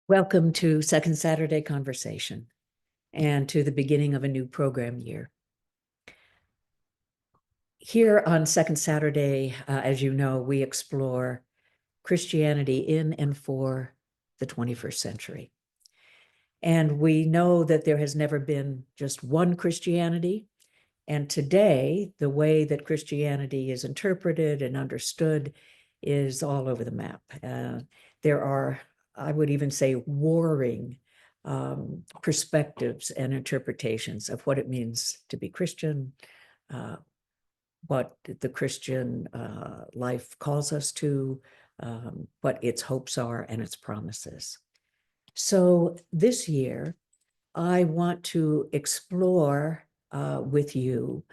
Welcome to Second Saturday Conversation and to the beginning of a new program year. Here on Second Saturday, as you know, we explore Christianity in and for the 21st century. And we know that there has never been just one Christianity. And today, the way that Christianity is interpreted and understood is all over the map. There are, I would even say, warring perspectives and interpretations of what it means to be Christian, what the Christian life calls us to, what its hopes are and its promises. So this year, I want to explore with you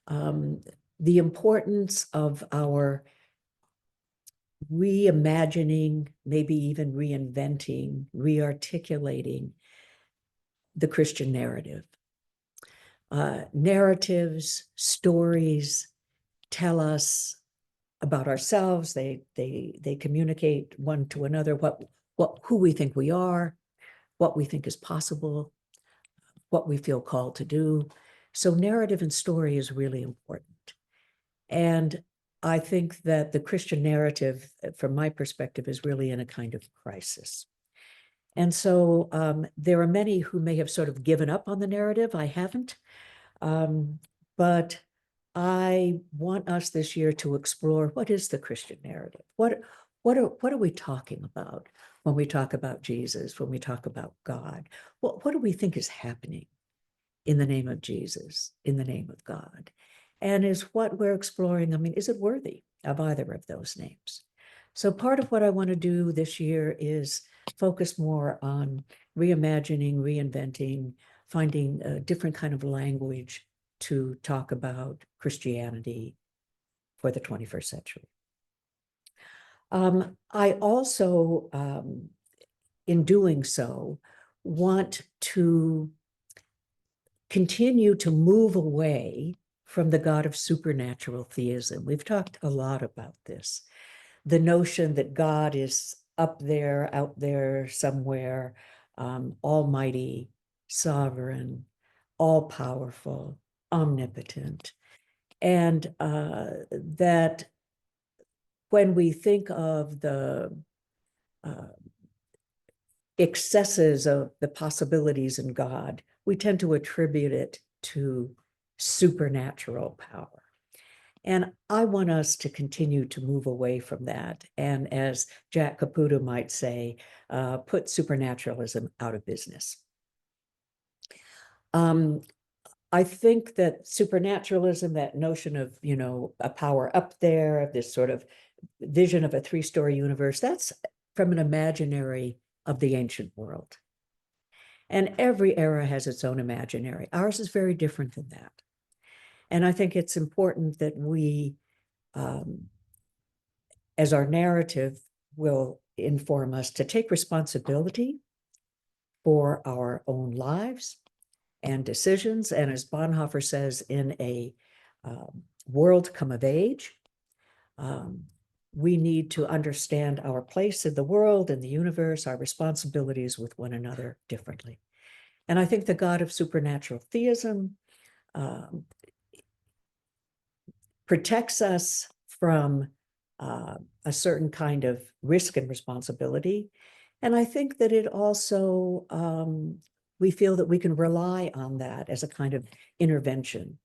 the importance of our reimagining, maybe even reinventing, rearticulating the Christian narrative. Narratives, stories tell us about ourselves. They communicate one to another who we think we are, what we think is possible, what we feel called to do. So narrative and story is really important. And I think that the Christian narrative, from my perspective, is really in a kind of crisis. And so there are many who may have sort of given up on the narrative. I haven't. But I want us this year to explore what is the Christian narrative? What are we talking about when we talk about Jesus, when we talk about God? What do we think is happening in the name of Jesus, in the name of God? And is what we're exploring, I mean, is it worthy of either of those names? So part of what I want to do this year is focus more on reimagining, reinventing, finding a different kind of language to talk about Christianity for the 21st century. I also, in doing so, want to continue to move away from the God of supernatural theism. We've talked a lot about this. The notion that God is up there, out there somewhere, almighty, sovereign, all-powerful, omnipotent. And that when we think of the excesses of the possibilities in God, we tend to attribute it to supernatural power. And I want us to continue to move away from that. And as Jack Caputo might say, put supernaturalism out of business. I think that supernaturalism, that notion of, a power up there, this sort of vision of a three-story universe, that's from an imaginary of the ancient world. And every era has its own imaginary. Ours is very different than that. And I think it's important that we, as our narrative will inform us, to take responsibility for our own lives and decisions. And as Bonhoeffer says, in a world come of age, we need to understand our place in the world and the universe, our responsibilities with one another differently. And I think the God of supernatural theism protects us from a certain kind of risk and responsibility. And I think that it also, we feel that we can rely on that as a kind of intervention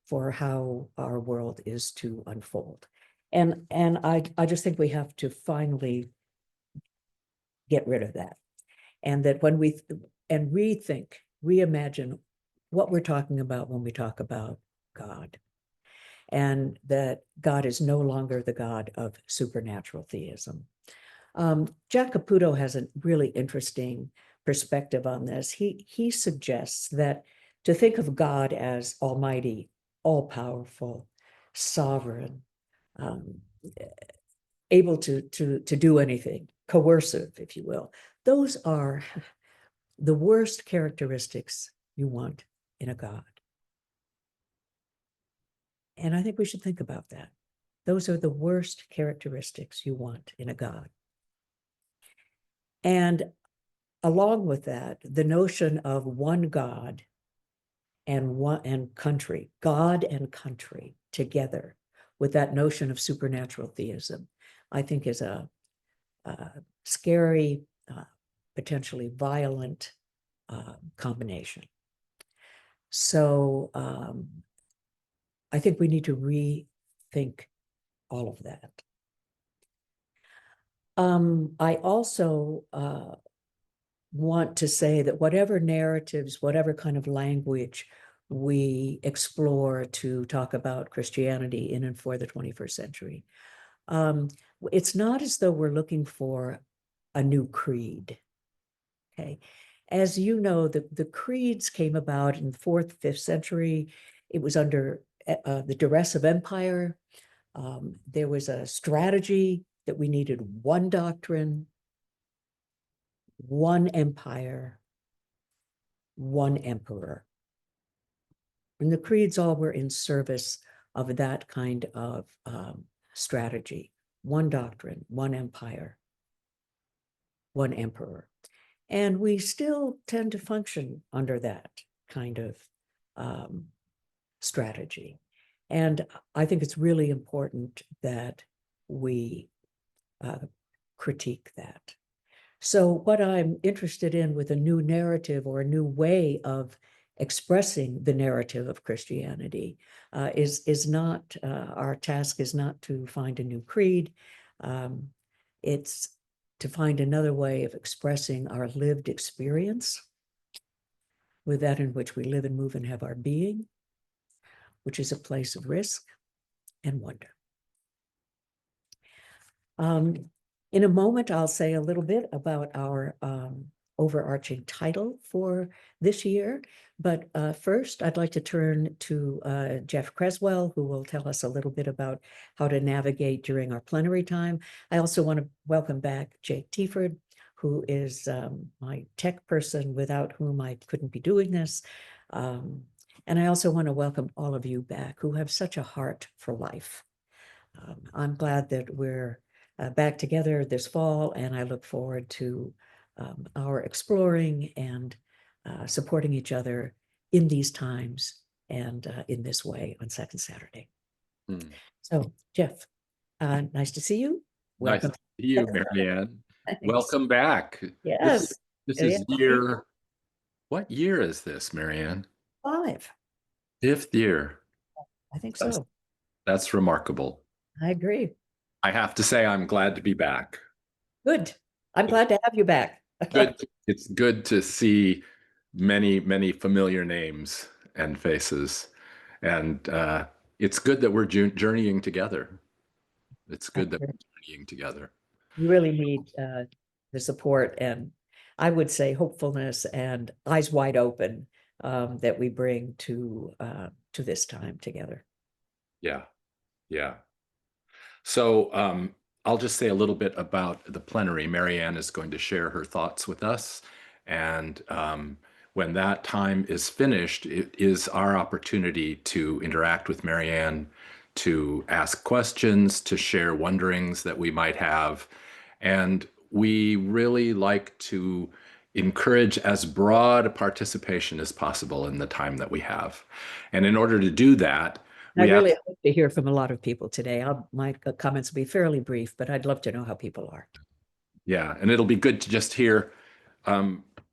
for how our world is to unfold. And I just think we have to finally get rid of that. And that when we rethink, reimagine what we're talking about when we talk about God. And that God is no longer the God of supernatural theism. Jack Caputo has a really interesting perspective on this. He suggests that to think of God as almighty, all-powerful, sovereign, able to do anything, coercive, if you will, those are the worst characteristics you want in a God. And I think we should think about that. Those are the worst characteristics you want in a God. And along with that, the notion of one God and country, God and country together, with that notion of supernatural theism, I think is a scary, potentially violent combination. So I think we need to rethink all of that. I also want to say that whatever narratives, whatever kind of language we explore to talk about Christianity in and for the 21st century, it's not as though we're looking for a new creed. Okay. As you know, the creeds came about in the 4th, 5th century. It was under the duress of empire. There was a strategy that we needed one doctrine, one empire, one emperor. And the creeds all were in service of that kind of strategy. One doctrine, one empire, one emperor. And we still tend to function under that kind of strategy. And I think it's really important that we critique that. So what I'm interested in with a new narrative or a new way of expressing the narrative of Christianity is not, our task is not to find a new creed. It's to find another way of expressing our lived experience with that in which we live and move and have our being, which is a place of risk and wonder. In a moment, I'll say a little bit about our overarching title for this year. But first, I'd like to turn to Jeff Creswell, who will tell us a little bit about how to navigate during our plenary time. I also want to welcome back Jake Tieford, who is my tech person without whom I couldn't be doing this. And I also want to welcome all of you back who have such a heart for life. I'm glad that we're back together this fall, and I look forward to our exploring and supporting each other in these times and in this way on Second Saturday. So, Jeff, nice to see you. Welcome. Nice to see you, Marianne. Thanks. Welcome back. Yes. This is year, what year is this, Marianne? 5. 5th year. I think so. That's remarkable. I agree. I have to say, I'm glad to be back. Good. I'm glad to have you back. Good. It's good to see many, many familiar names and faces. And it's good that we're journeying together. It's good that we're journeying together. You really need the support and, I would say, hopefulness and eyes wide open that we bring to this time together. Yeah. Yeah. So I'll just say a little bit about the plenary. Marianne is going to share her thoughts with us. And when that time is finished, it is our opportunity to interact with Marianne, to ask questions, to share wonderings that we might have. And we really like to encourage as broad a participation as possible in the time that we have. And in order to do that, I really hope to hear from a lot of people today. My comments will be fairly brief, but I'd love to know how people are. Yeah, and it'll be good to just hear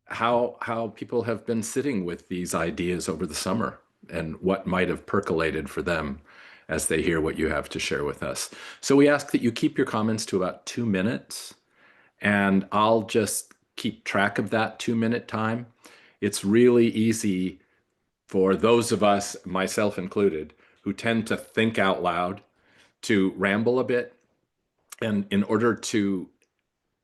how people have been sitting with these ideas over the summer and what might have percolated for them as they hear what you have to share with us. So we ask that you keep your comments to about 2 minutes, and I'll just keep track of that 2-minute time. It's really easy for those of us, myself included, who tend to think out loud, to ramble a bit. And in order to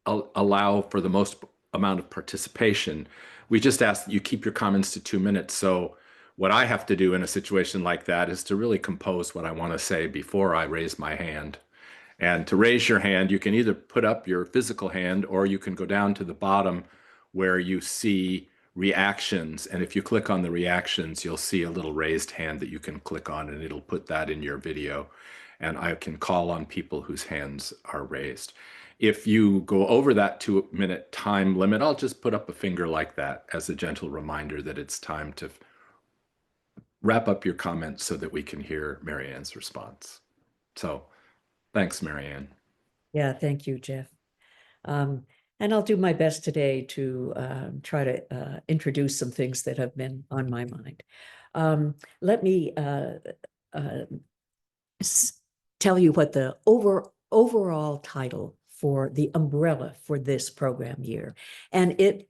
allow for the most amount of participation, we just ask that you keep your comments to 2 minutes. So what I have to do in a situation like that is to really compose what I want to say before I raise my hand. And to raise your hand, you can either put up your physical hand or you can go down to the bottom where you see reactions. And if you click on the reactions, you'll see a little raised hand that you can click on, and it'll put that in your video. And I can call on people whose hands are raised. If you go over that 2-minute time limit, I'll just put up a finger like that as a gentle reminder that it's time to wrap up your comments so that we can hear Marianne's response. So thanks, Marianne. Yeah, thank you, Jeff. And I'll do my best today to try to introduce some things that have been on my mind. Let me tell you what the overall title for the umbrella for this program year. And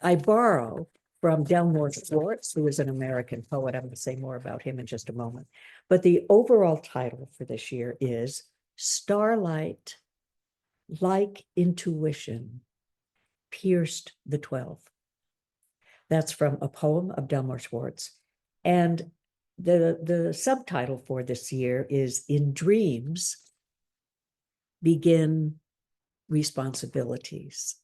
I borrow from Delmore Schwarz, who is an American poet. I'm going to say more about him in just a moment. But the overall title for this year is Starlight, Like Intuition, Pierced the 12. That's from a poem of Delmore Schwarz. And the subtitle for this year is In Dreams Begin Responsibilities.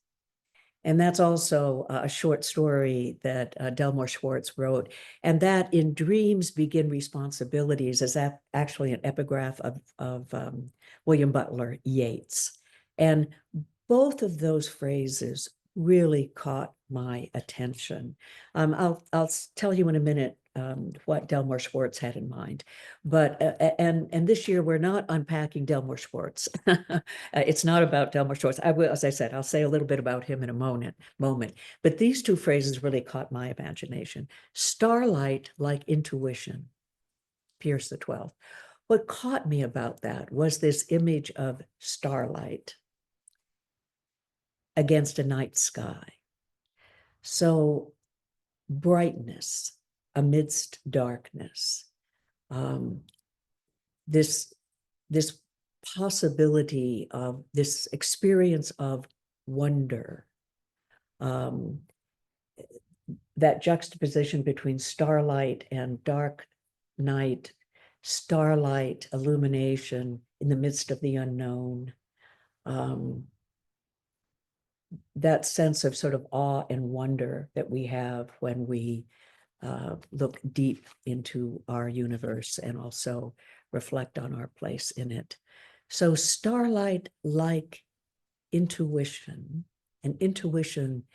And that's also a short story that Delmore Schwarz wrote. And that In Dreams Begin Responsibilities is actually an epigraph of William Butler Yeats. And both of those phrases really caught my attention. I'll tell you in a minute what Delmore Schwarz had in mind, but and this year we're not unpacking Delmore Schwarz. It's not about Delmore Schwarz. I will, as I said, I'll say a little bit about him in a moment. But these two phrases really caught my imagination. Starlight, like intuition, pierce the 12. What caught me about that was this image of starlight against a night sky. So brightness amidst darkness. This possibility of this experience of wonder, that juxtaposition between starlight and dark night, starlight illumination in the midst of the unknown, that sense of sort of awe and wonder that we have when we look deep into our universe and also reflect on our place in it. So starlight like intuition, an intuition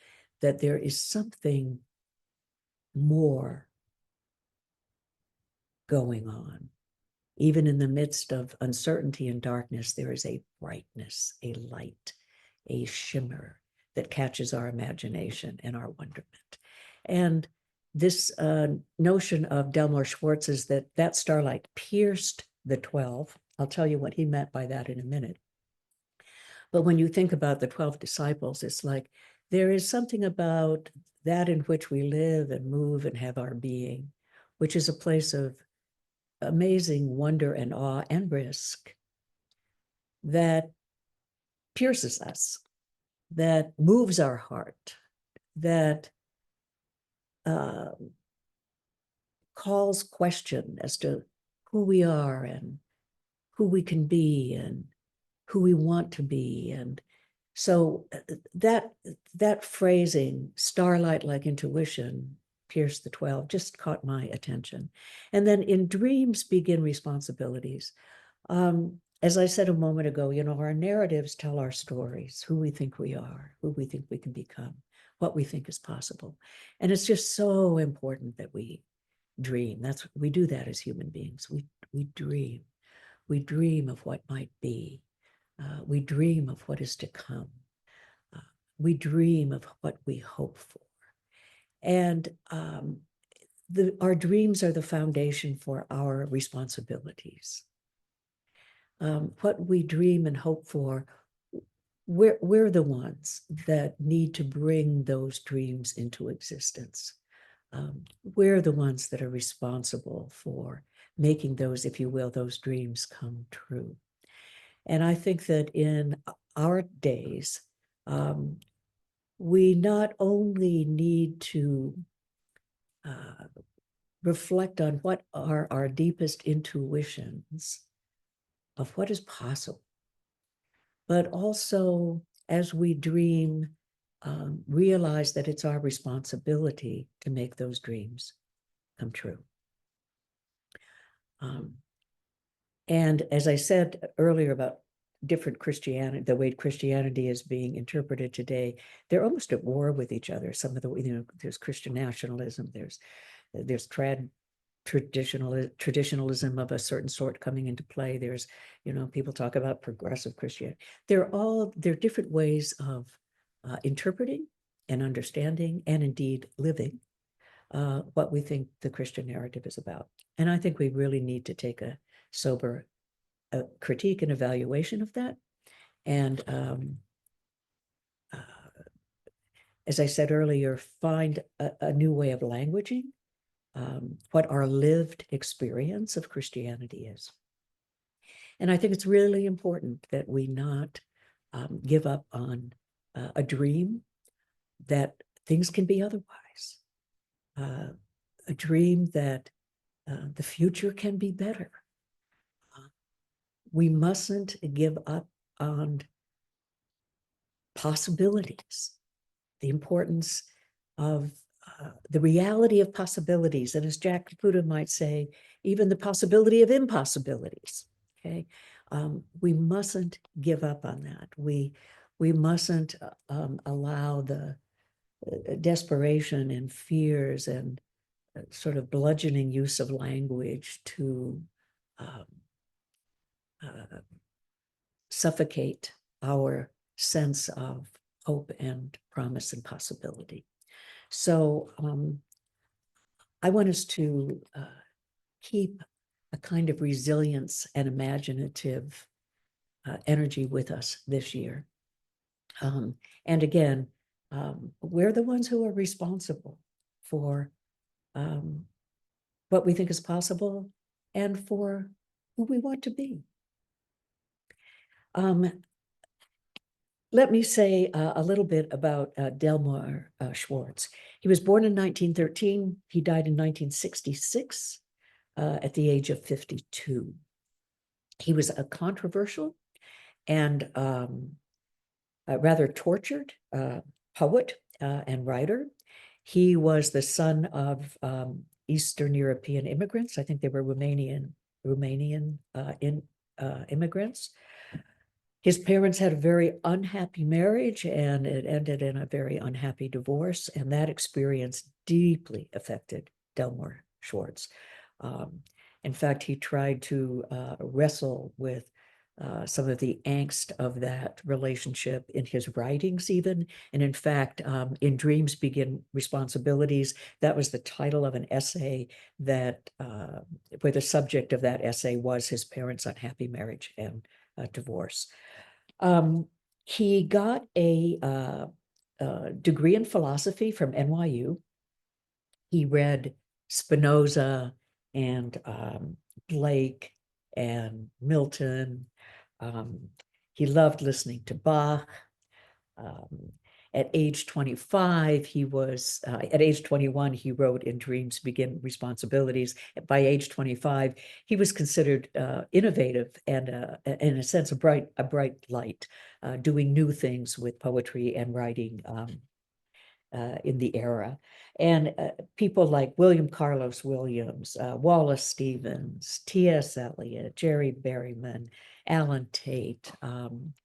that there is something more going on. Even in the midst of uncertainty and darkness, there is a brightness, a light, a shimmer that catches our imagination and our wonderment. And this notion of Delmore Schwarz is that starlight pierced the 12. I'll tell you what he meant by that in a minute. But when you think about the 12 disciples, it's like there is something about that in which we live and move and have our being, which is a place of amazing wonder and awe and risk that pierces us, that moves our heart, that calls question as to who we are and who we can be and who we want to be. And so that phrasing, starlight like intuition, pierce the 12, just caught my attention. And then in dreams begin responsibilities. As I said a moment ago, our narratives tell our stories, who we think we are, who we think we can become, what we think is possible. And it's just so important that we dream. We do that as human beings. We dream. We dream of what might be. We dream of what is to come. We dream of what we hope for. And our dreams are the foundation for our responsibilities. What we dream and hope for, we're the ones that need to bring those dreams into existence. We're the ones that are responsible for making those, if you will, those dreams come true. And I think that in our days, we not only need to reflect on what are our deepest intuitions of what is possible, but also as we dream, realize that it's our responsibility to make those dreams come true. And as I said earlier about different Christianity, the way Christianity is being interpreted today, they're almost at war with each other. Some of the, there's Christian nationalism, there's traditionalism of a certain sort coming into play. There's, people talk about progressive Christianity. They're different ways of interpreting and understanding and indeed living what we think the Christian narrative is about. And I think we really need to take a sober critique and evaluation of that. And as I said earlier, find a new way of languaging what our lived experience of Christianity is. And I think it's really important that we not give up on a dream that things can be otherwise, a dream that the future can be better. We mustn't give up on possibilities, the importance of the reality of possibilities. And as Jack Caputo might say, even the possibility of impossibilities. Okay, we mustn't give up on that. We mustn't allow the desperation and fears and sort of bludgeoning use of language to suffocate our sense of hope and promise and possibility. So I want us to keep a kind of resilience and imaginative energy with us this year. And again, we're the ones who are responsible for what we think is possible and for who we want to be. Let me say a little bit about Delmore Schwarz. He was born in 1913. He died in 1966 at the age of 52. He was a controversial and rather tortured poet and writer. He was the son of Eastern European immigrants. I think they were Romanian immigrants. His parents had a very unhappy marriage, and it ended in a very unhappy divorce. And that experience deeply affected Delmore Schwarz. In fact, he tried to wrestle with some of the angst of that relationship in his writings even. And in fact, in Dreams Begin Responsibilities, that was the title of an essay that, where the subject of that essay was his parents' unhappy marriage and divorce. He got a degree in philosophy from NYU. He read Spinoza and Blake and Milton. He loved listening to Bach. At age 25, he was, at age 21, he wrote In Dreams Begin Responsibilities. By age 25, he was considered innovative and, in a sense, a bright light, doing new things with poetry and writing in the era. And people like William Carlos Williams, Wallace Stevens, T.S. Eliot, Jerry Berryman, Alan Tate,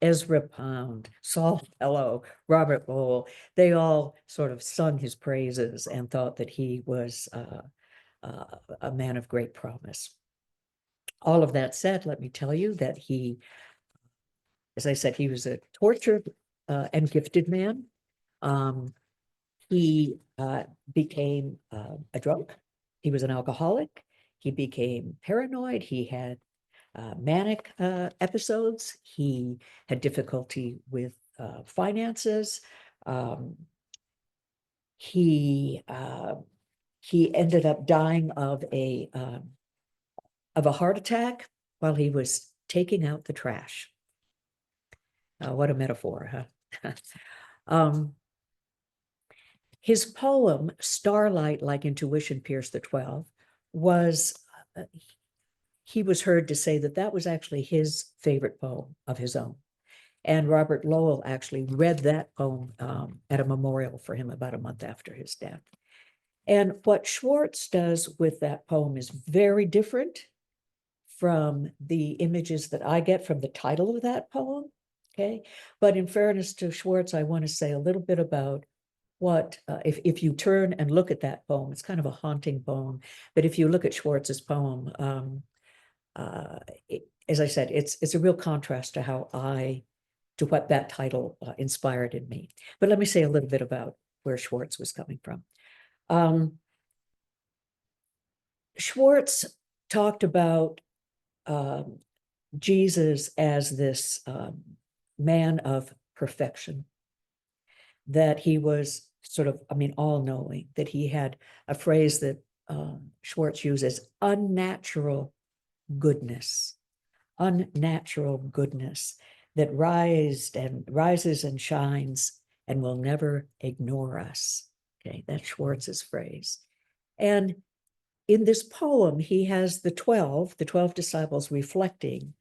Ezra Pound, Saul Bellow, Robert Lowell, they all sort of sung his praises and thought that he was a man of great promise. All of that said, let me tell you that he, as I said, he was a tortured and gifted man. He became a drunk. He was an alcoholic. He became paranoid. He had manic episodes. He had difficulty with finances. He ended up dying of a heart attack while he was taking out the trash. What a metaphor, huh? His poem, Starlight Like Intuition Pierced the 12, was, he was heard to say that that was actually his favorite poem of his own. And Robert Lowell actually read that poem at a memorial for him about a month after his death. And what Schwarz does with that poem is very different from the images that I get from the title of that poem, okay? But in fairness to Schwarz, I want to say a little bit about what, if you turn and look at that poem, it's kind of a haunting poem, but if you look at Schwartz's poem, as I said, it's a real contrast to what that title inspired in me. But let me say a little bit about where Schwarz was coming from. Schwarz talked about Jesus as this man of perfection, that he was sort of, all-knowing, that he had a phrase that Schwarz uses, unnatural goodness that rises and shines and will never ignore us. Okay, that's Schwartz's phrase. And in this poem, he has the 12 disciples reflecting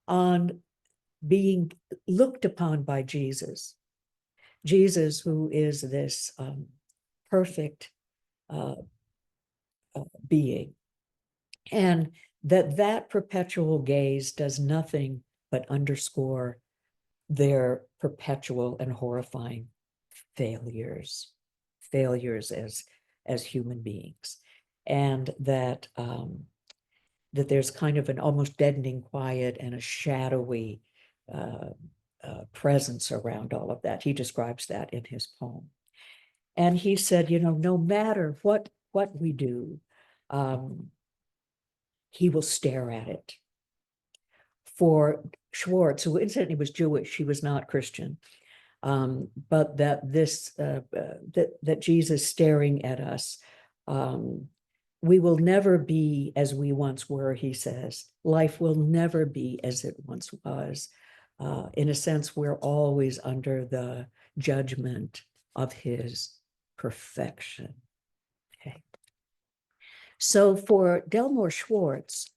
on being looked upon by Jesus, who is this perfect being. And that perpetual gaze does nothing but underscore their perpetual and horrifying failures as human beings. And that there's kind of an almost deadening quiet and a shadowy presence around all of that. He describes that in his poem. And he said, no matter what we do, he will stare at it. For Schwarz, who incidentally was Jewish, he was not Christian, but that Jesus staring at us, we will never be as we once were, he says. Life will never be as it once was. In a sense, we're always under the judgment of his perfection. Okay. So for Delmore Schwarz,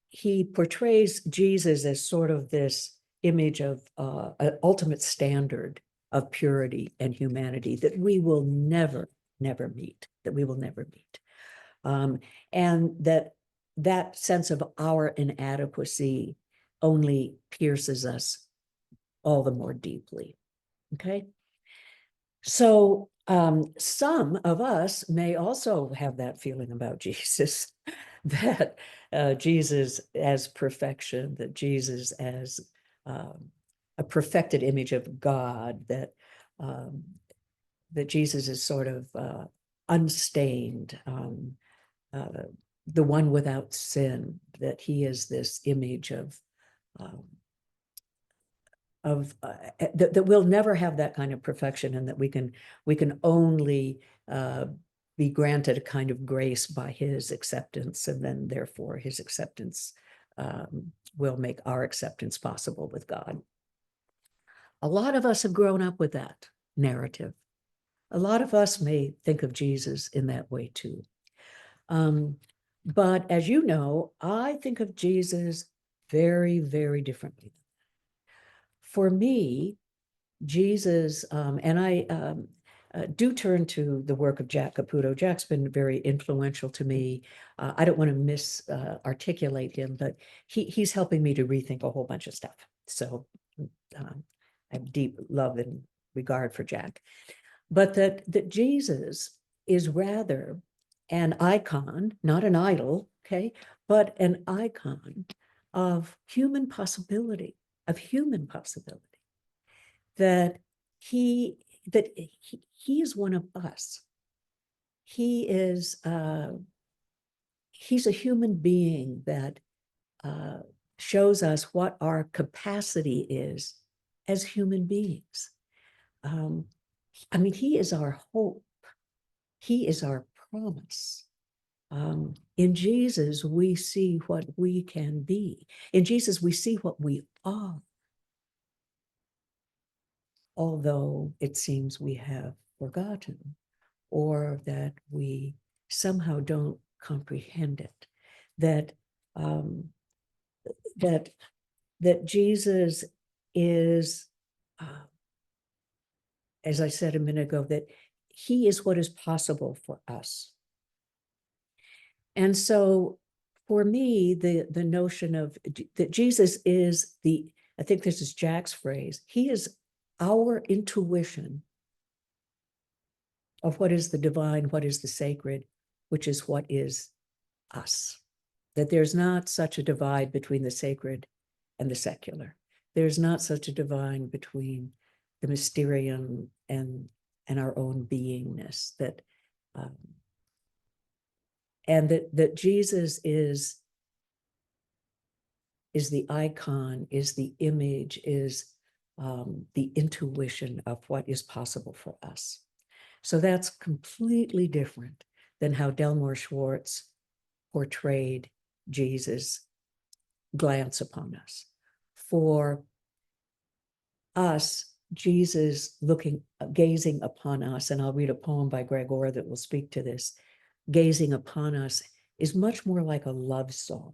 he portrays Jesus as sort of this image of an ultimate standard of purity and humanity that we will never meet, and that sense of our inadequacy only pierces us all the more deeply. Okay. So some of us may also have that feeling about Jesus, that Jesus as perfection, that Jesus as a perfected image of God, that Jesus is sort of unstained, the one without sin, that he is this image that we'll never have that kind of perfection, and that we can only be granted a kind of grace by his acceptance, and then therefore his acceptance will make our acceptance possible with God. A lot of us have grown up with that narrative. A lot of us may think of Jesus in that way too. But as you know, I think of Jesus very, very differently. For me, Jesus, and I do turn to the work of Jack Caputo. Jack's been very influential to me. I don't want to misarticulate him, but he's helping me to rethink a whole bunch of stuff. So I have deep love and regard for Jack. But that Jesus is rather an icon, not an idol, okay, but an icon of human possibility, that he is one of us. He's a human being that shows us what our capacity is as human beings. He is our hope. He is our promise. In Jesus, we see what we can be. In Jesus, we see what we are. Although it seems we have forgotten, or that we somehow don't comprehend it, that Jesus is, as I said a minute ago, that he is what is possible for us. And so for me, the notion of that Jesus is I think this is Jack's phrase, he is our intuition of what is the divine, what is the sacred, which is what is us. That there's not such a divide between the sacred and the secular. There's not such a divide between the mysterium and our own beingness. And that Jesus is the icon, is the image, is the intuition of what is possible for us. So that's completely different than how Delmore Schwarz portrayed Jesus' glance upon us. For us, Jesus gazing upon us, and I'll read a poem by Greg Orr that will speak to this, gazing upon us is much more like a love song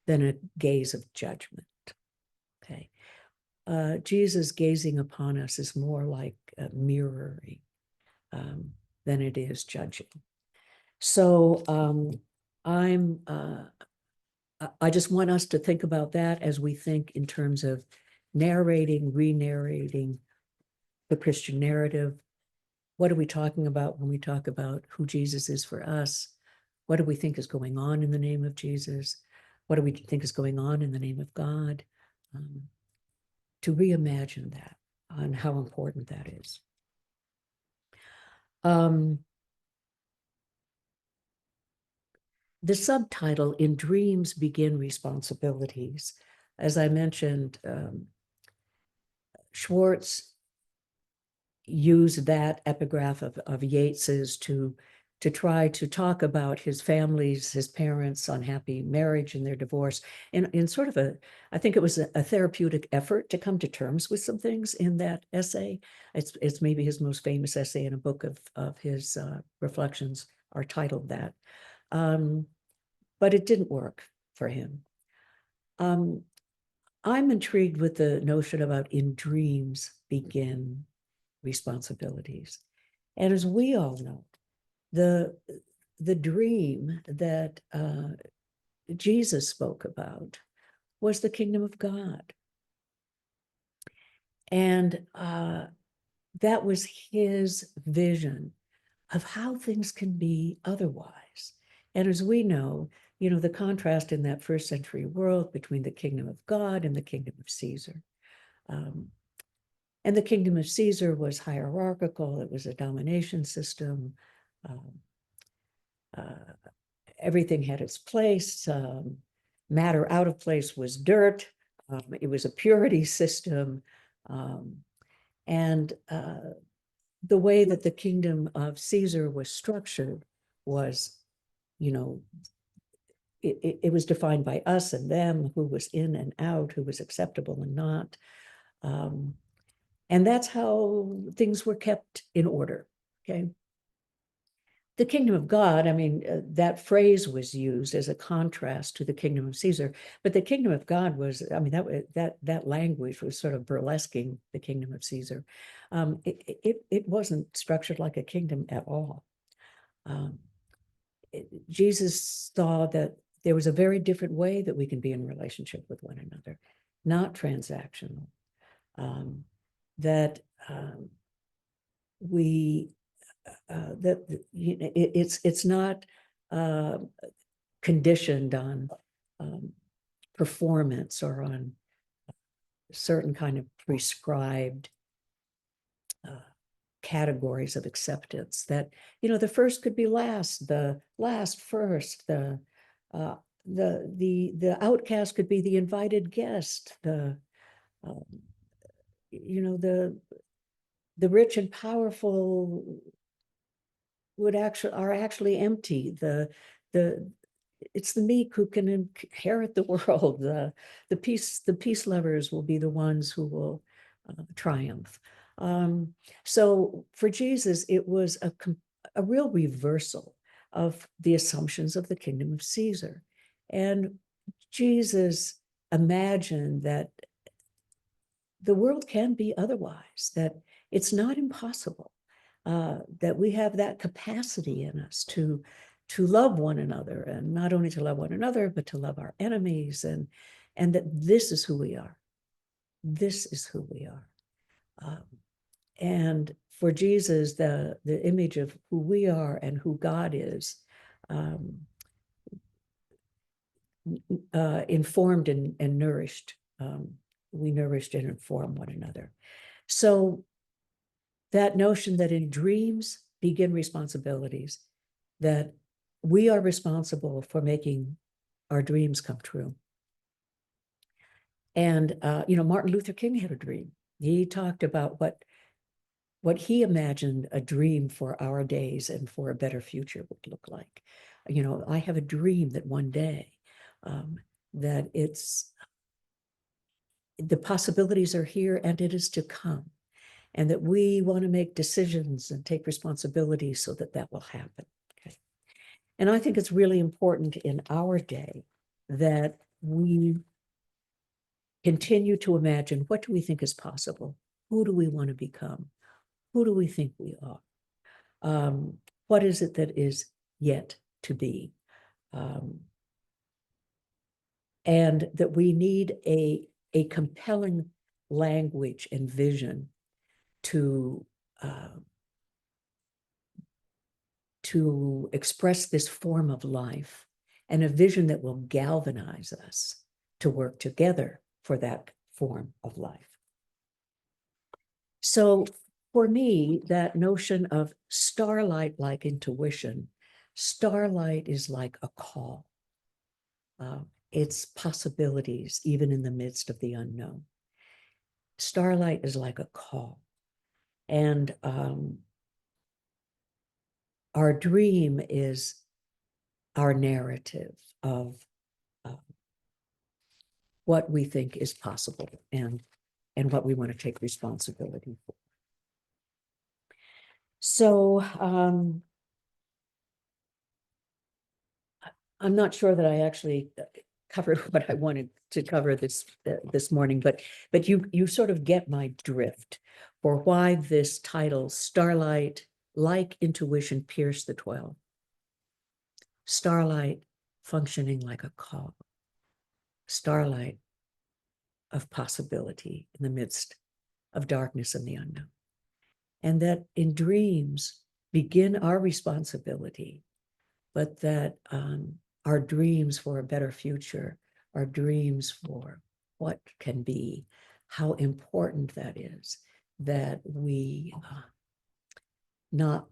than a gaze of judgment, okay? Jesus gazing upon us is more like mirroring than it is judging. So I just want us to think about that as we think in terms of narrating, re-narrating the Christian narrative. What are we talking about when we talk about who Jesus is for us? What do we think is going on in the name of Jesus? What do we think is going on in the name of God? To reimagine that and how important that is. The subtitle, In Dreams Begin Responsibilities. As I mentioned, Schwarz used that epigraph of Yeats's to try to talk about his family's, his parents' unhappy marriage and their divorce in sort of I think it was a therapeutic effort to come to terms with some things in that essay. It's maybe his most famous essay in a book of his reflections are titled that. But it didn't work for him. I'm intrigued with the notion about in dreams begin responsibilities. And as we all know, the dream that Jesus spoke about was the kingdom of God. And that was his vision of how things can be otherwise. And as we know, the contrast in that first century world between the kingdom of God and the kingdom of Caesar. And the kingdom of Caesar was hierarchical. It was a domination system. Everything had its place. Matter out of place was dirt. It was a purity system. And the way that the kingdom of Caesar was structured was, it was defined by us and them, who was in and out, who was acceptable and not. And that's how things were kept in order, okay? The kingdom of God, that phrase was used as a contrast to the kingdom of Caesar, but the kingdom of God was, that language was sort of burlesquing the kingdom of Caesar. It wasn't structured like a kingdom at all. Jesus saw that there was a very different way that we can be in relationship with one another, not transactional. It's not conditioned on performance or on certain kind of prescribed categories of acceptance. That the first could be last, the last first, the outcast could be the invited guest, the rich and powerful are actually empty. It's the meek who can inherit the world. The peace lovers will be the ones who will triumph. So for Jesus, it was a real reversal of the assumptions of the kingdom of Caesar. And Jesus imagined that the world can be otherwise, that it's not impossible, that we have that capacity in us to to love one another, and not only to love one another, but to love our enemies, and that this is who we are. This is who we are. And for Jesus, the image of who we are and who God is, informed and nourished. We nourished and inform one another. So that notion that in dreams begin responsibilities, that we are responsible for making our dreams come true. And, Martin Luther King had a dream. He talked about what he imagined a dream for our days and for a better future would look like. I have a dream that one day, that the possibilities are here and it is to come, and that we want to make decisions and take responsibility so that will happen. Okay. And I think it's really important in our day that we continue to imagine, what do we think is possible? Who do we want to become? Who do we think we are? What is it that is yet to be? And that we need a compelling language and vision to express this form of life, and a vision that will galvanize us to work together for that form of life. So for me, that notion of starlight-like intuition, starlight is like a call. It's possibilities, even in the midst of the unknown. Starlight is like a call. And our dream is our narrative of what we think is possible and what we want to take responsibility for. So I'm not sure that I actually covered what I wanted to cover this morning, but you sort of get my drift for why this title, Starlight, like intuition, pierce the 12. Starlight functioning like a call. Starlight of possibility in the midst of darkness and the unknown. And that in dreams begin our responsibility, but that our dreams for a better future, our dreams for what can be, how important that is, that we not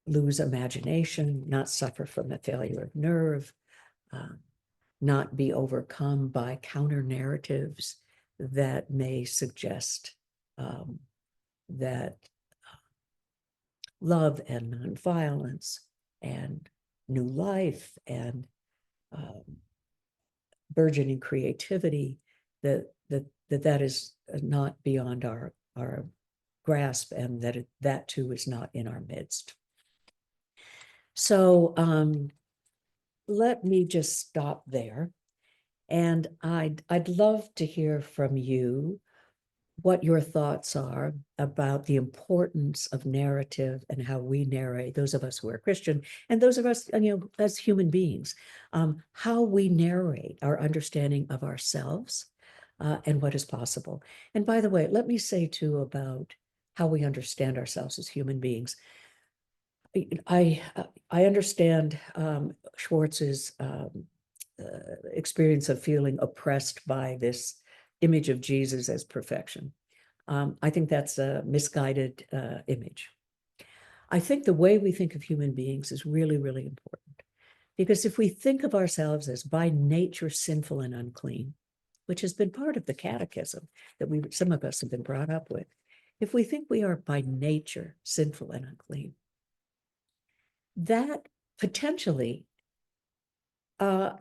lose imagination, not suffer from a failure of nerve, not be overcome by counter narratives that may suggest that love and nonviolence and new life and burgeoning creativity, that is not beyond our grasp, and that too is not in our midst. So let me just stop there, and I'd love to hear from you what your thoughts are about the importance of narrative and how we narrate, those of us who are Christian and those of us, as human beings, how we narrate our understanding of ourselves and what is possible. And by the way, let me say too about how we understand ourselves as human beings. I understand Schwartz's experience of feeling oppressed by this image of Jesus as perfection. I think that's a misguided image. I think the way we think of human beings is really, really important, because if we think of ourselves as by nature sinful and unclean, which has been part of the catechism that some of us have been brought up with, if we think we are by nature sinful and unclean, that potentially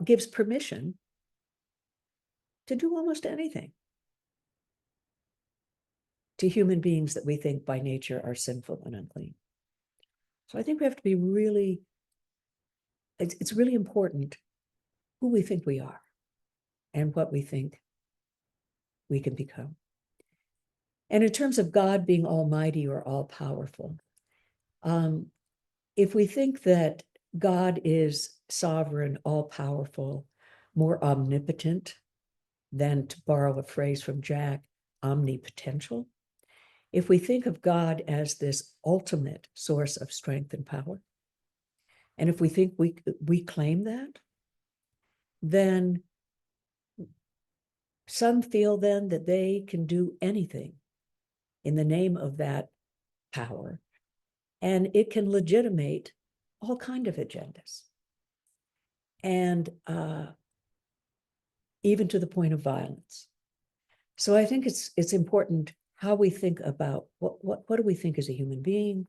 gives permission to do almost anything to human beings that we think by nature are sinful and unclean. So I think we have to be really, it's really important who we think we are and what we think we can become. And in terms of God being almighty or all powerful, if we think that God is sovereign, all-powerful, more omnipotent than, to borrow a phrase from Jack, omnipotential. If we think of God as this ultimate source of strength and power, and if we think we claim that, then some feel then that they can do anything in the name of that power, and it can legitimate all kind of agendas, and even to the point of violence. So I think it's important how we think about what do we think as a human being?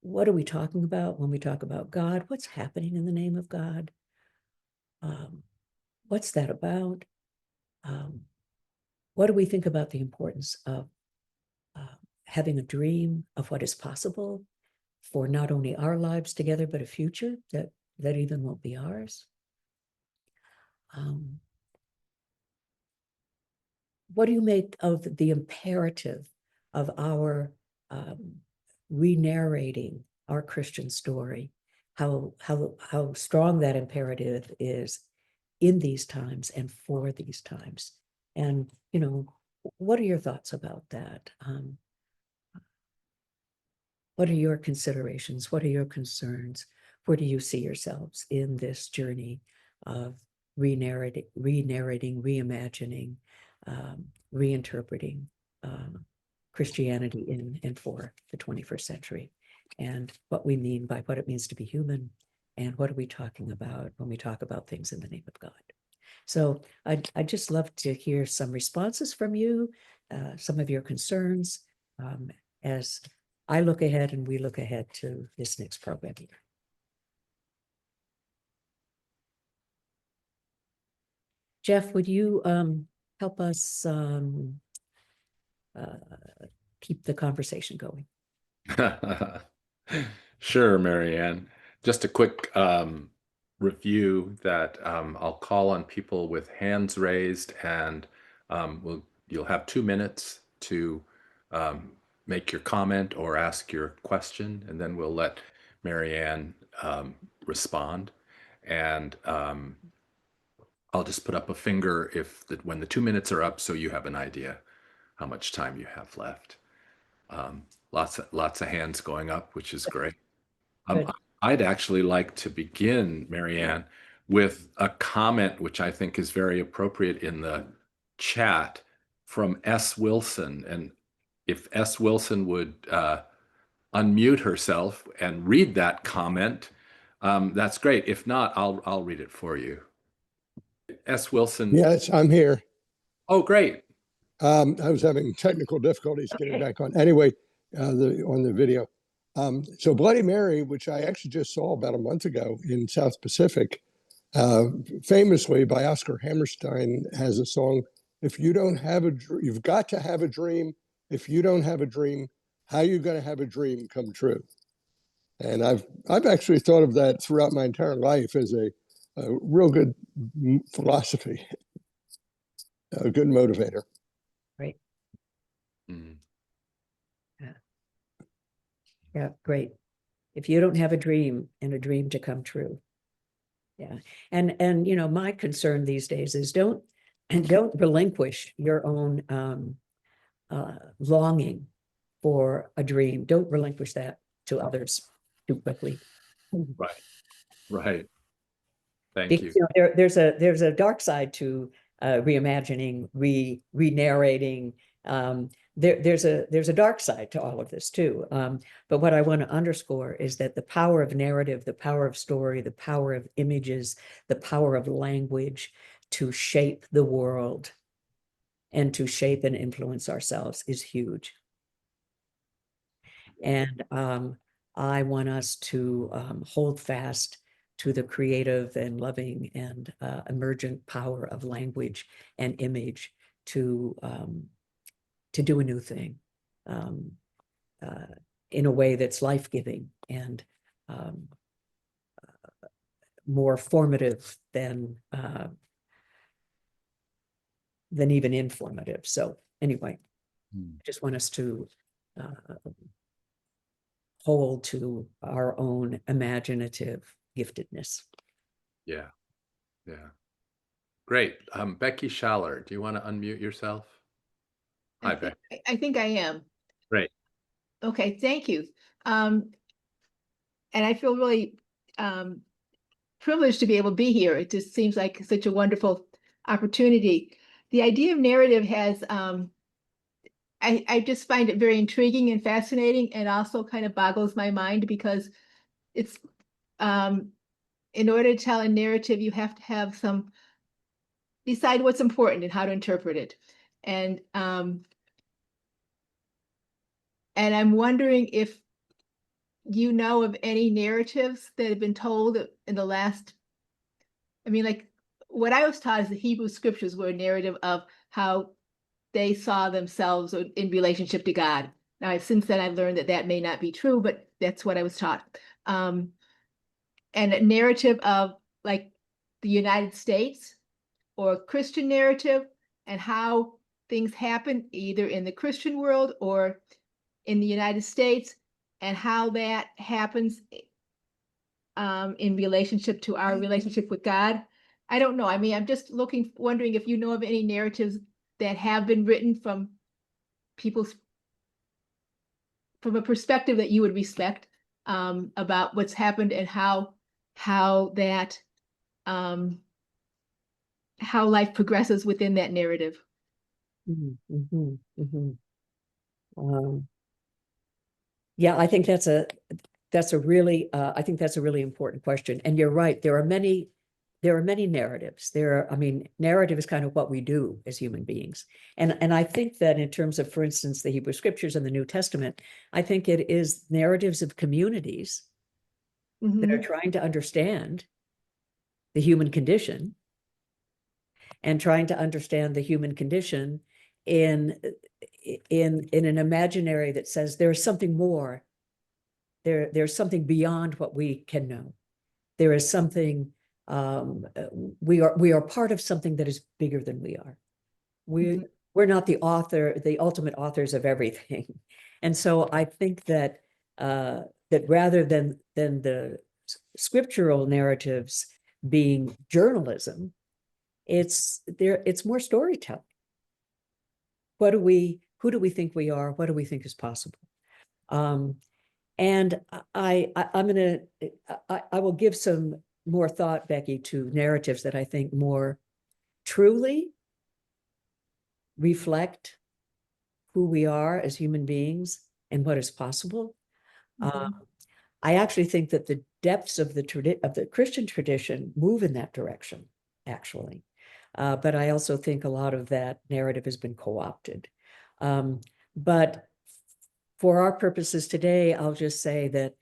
What are we talking about when we talk about God? What's happening in the name of God? What's that about? What do we think about the importance of having a dream of what is possible for not only our lives together, but a future that even won't be ours? What do you make of the imperative of our re-narrating our Christian story? How strong that imperative is in these times and for these times. And, what are your thoughts about that? What are your considerations? What are your concerns? Where do you see yourselves in this journey of re-narrating, reimagining, reinterpreting Christianity in and for the 21st century, and what we mean by what it means to be human, and what are we talking about when we talk about things in the name of God? So I'd just love to hear some responses from you, some of your concerns, as I look ahead and we look ahead to this next program here. Jeff, would you help us keep the conversation going? Sure, Marianne. Just a quick review that I'll call on people with hands raised, and you'll have 2 minutes to make your comment or ask your question, and then we'll let Marianne respond. And I'll just put up a finger when the 2 minutes are up, so you have an idea how much time you have left. Lots of hands going up, which is great. I'd actually like to begin, Marianne, with a comment which I think is very appropriate in the chat from S. Wilson. And if S. Wilson would unmute herself and read that comment, that's great. If not, I'll read it for you. S. Wilson. Yes, I'm here. Oh, great. I was having technical difficulties getting back on. Anyway, on the video. So Bloody Mary, which I actually just saw about a month ago in South Pacific, famously by Oscar Hammerstein, has a song, if you don't have a dream, you've got to have a dream. If you don't have a dream, how are you going to have a dream come true? And I've actually thought of that throughout my entire life as a real good philosophy, a good motivator. Right. Mm. Yeah, great. If you don't have a dream and a dream to come true. Yeah. And my concern these days is don't relinquish your own longing for a dream. Don't relinquish that to others too quickly. Right. Thank Because, you. there's a dark side to reimagining, re-narrating. There's a dark side to all of this too. But what I want to underscore is that the power of narrative, the power of story, the power of images, the power of language to shape the world and to shape and influence ourselves is huge. And I want us to hold fast to the creative and loving and emergent power of language and image to do a new thing in a way that's life-giving and more formative than even informative. So anyway, I just want us to hold to our own imaginative giftedness. Yeah. Yeah. Great. Becky Schaller, do you want to unmute yourself? Hi, Becky. I think I am. Great. Okay, thank you. And I feel really privileged to be able to be here. It just seems like such a wonderful opportunity. The idea of narrative has, I just find it very intriguing and fascinating, and also kind of boggles my mind, because it's, in order to tell a narrative, you have to have some, decide what's important and how to interpret it. And I'm wondering if you know of any narratives that have been told in the last, I mean, like, what I was taught is the Hebrew scriptures were a narrative of how they saw themselves in relationship to God. Now, since then, I've learned that that may not be true, but that's what I was taught. And a narrative of, like, the United States, or a Christian narrative, and how things happen either in the Christian world or in the United States, and how that happens in relationship to our relationship with God. I don't know. I mean, I'm just wondering if you know of any narratives that have been written from a perspective that you would respect, about what's happened, and how that how life progresses within that narrative. Yeah, I think that's a really important question. And you're right. There are many narratives. I mean, narrative is kind of what we do as human beings. And I think that in terms of, for instance, the Hebrew scriptures and the New Testament, I think it is narratives of communities that are trying to understand the human condition, and trying to understand the human condition in an imaginary that says there's something more. There's something beyond what we can know. There is something, we are part of something that is bigger than we are. We're not the ultimate authors of everything. And so I think that that rather than the scriptural narratives being journalism, it's more storytelling. Who do we think we are? What do we think is possible? And I will give some more thought, Becky, to narratives that I think more truly reflect who we are as human beings and what is possible. I actually think that the depths of the Christian tradition move in that direction, actually. But I also think a lot of that narrative has been co-opted. But for our purposes today, I'll just say that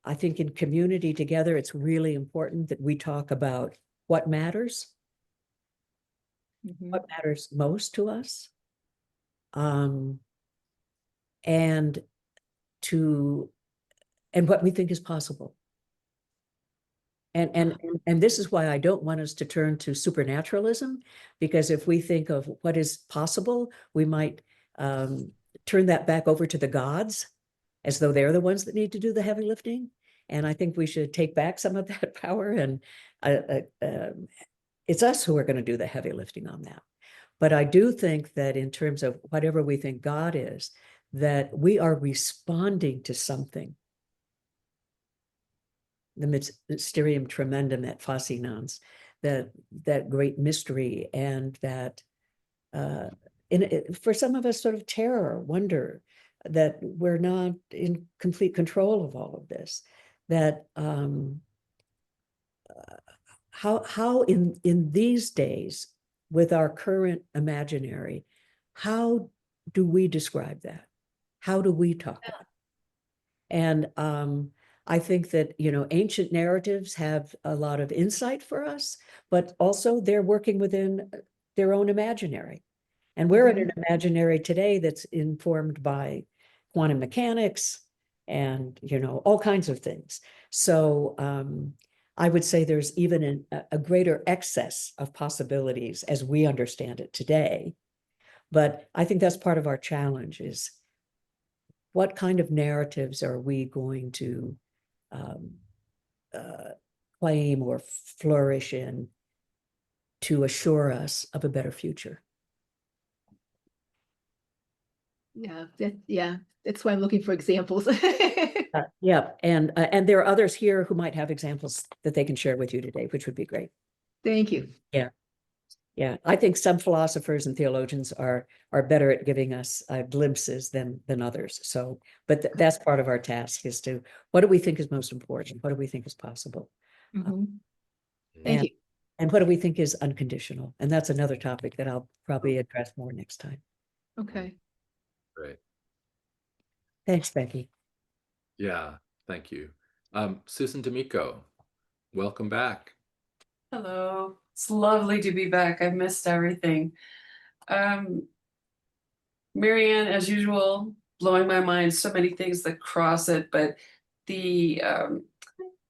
I think in community together, it's really important that we talk about what matters, what matters most to us, and what we think is possible. And this is why I don't want us to turn to supernaturalism, because if we think of what is possible, we might turn that back over to the gods, as though they're the ones that need to do the heavy lifting. And I think we should take back some of that power, and it's us who are going to do the heavy lifting on that. But I do think that in terms of whatever we think God is, that we are responding to something. The mysterium tremendum et fascinans, that great mystery, and that for some of us, sort of terror, wonder that we're not in complete control of all of this. That how in these days, with our current imaginary, how do we describe that? How do we talk about it? And I think that, ancient narratives have a lot of insight for us, but also they're working within their own imaginary. And we're in an imaginary today that's informed by quantum mechanics and, all kinds of things. So I would say there's even a greater excess of possibilities as we understand it today. But I think that's part of our challenge, is what kind of narratives are we going to claim or flourish in to assure us of a better future? Yeah, that's why I'm looking for examples. Yeah, and there are others here who might have examples that they can share with you today, which would be great. Thank you. Yeah, I think some philosophers and theologians are better at giving us glimpses than others. So, but that's part of our task, is to, what do we think is most important? What do we think is possible? Mhm. Thank And you. and what do we think is unconditional? And that's another topic that I'll probably address more next time. Okay. Great. Thanks, Becky. Yeah, thank you. Susan D'Amico, welcome back. Hello, it's lovely to be back. I've missed everything. Marianne, as usual, blowing my mind, so many things that cross it, but the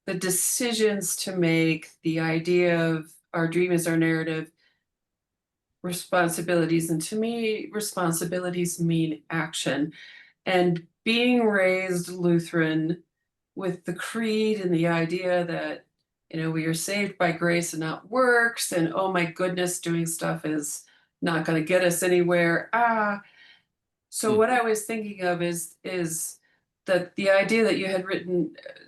decisions to make, the idea of our dream is our narrative, responsibilities, and to me, responsibilities mean action. And being raised Lutheran with the creed and the idea that, we are saved by grace and not works, and oh my goodness, doing stuff is not going to get us anywhere. So what I was thinking of is that the idea that you had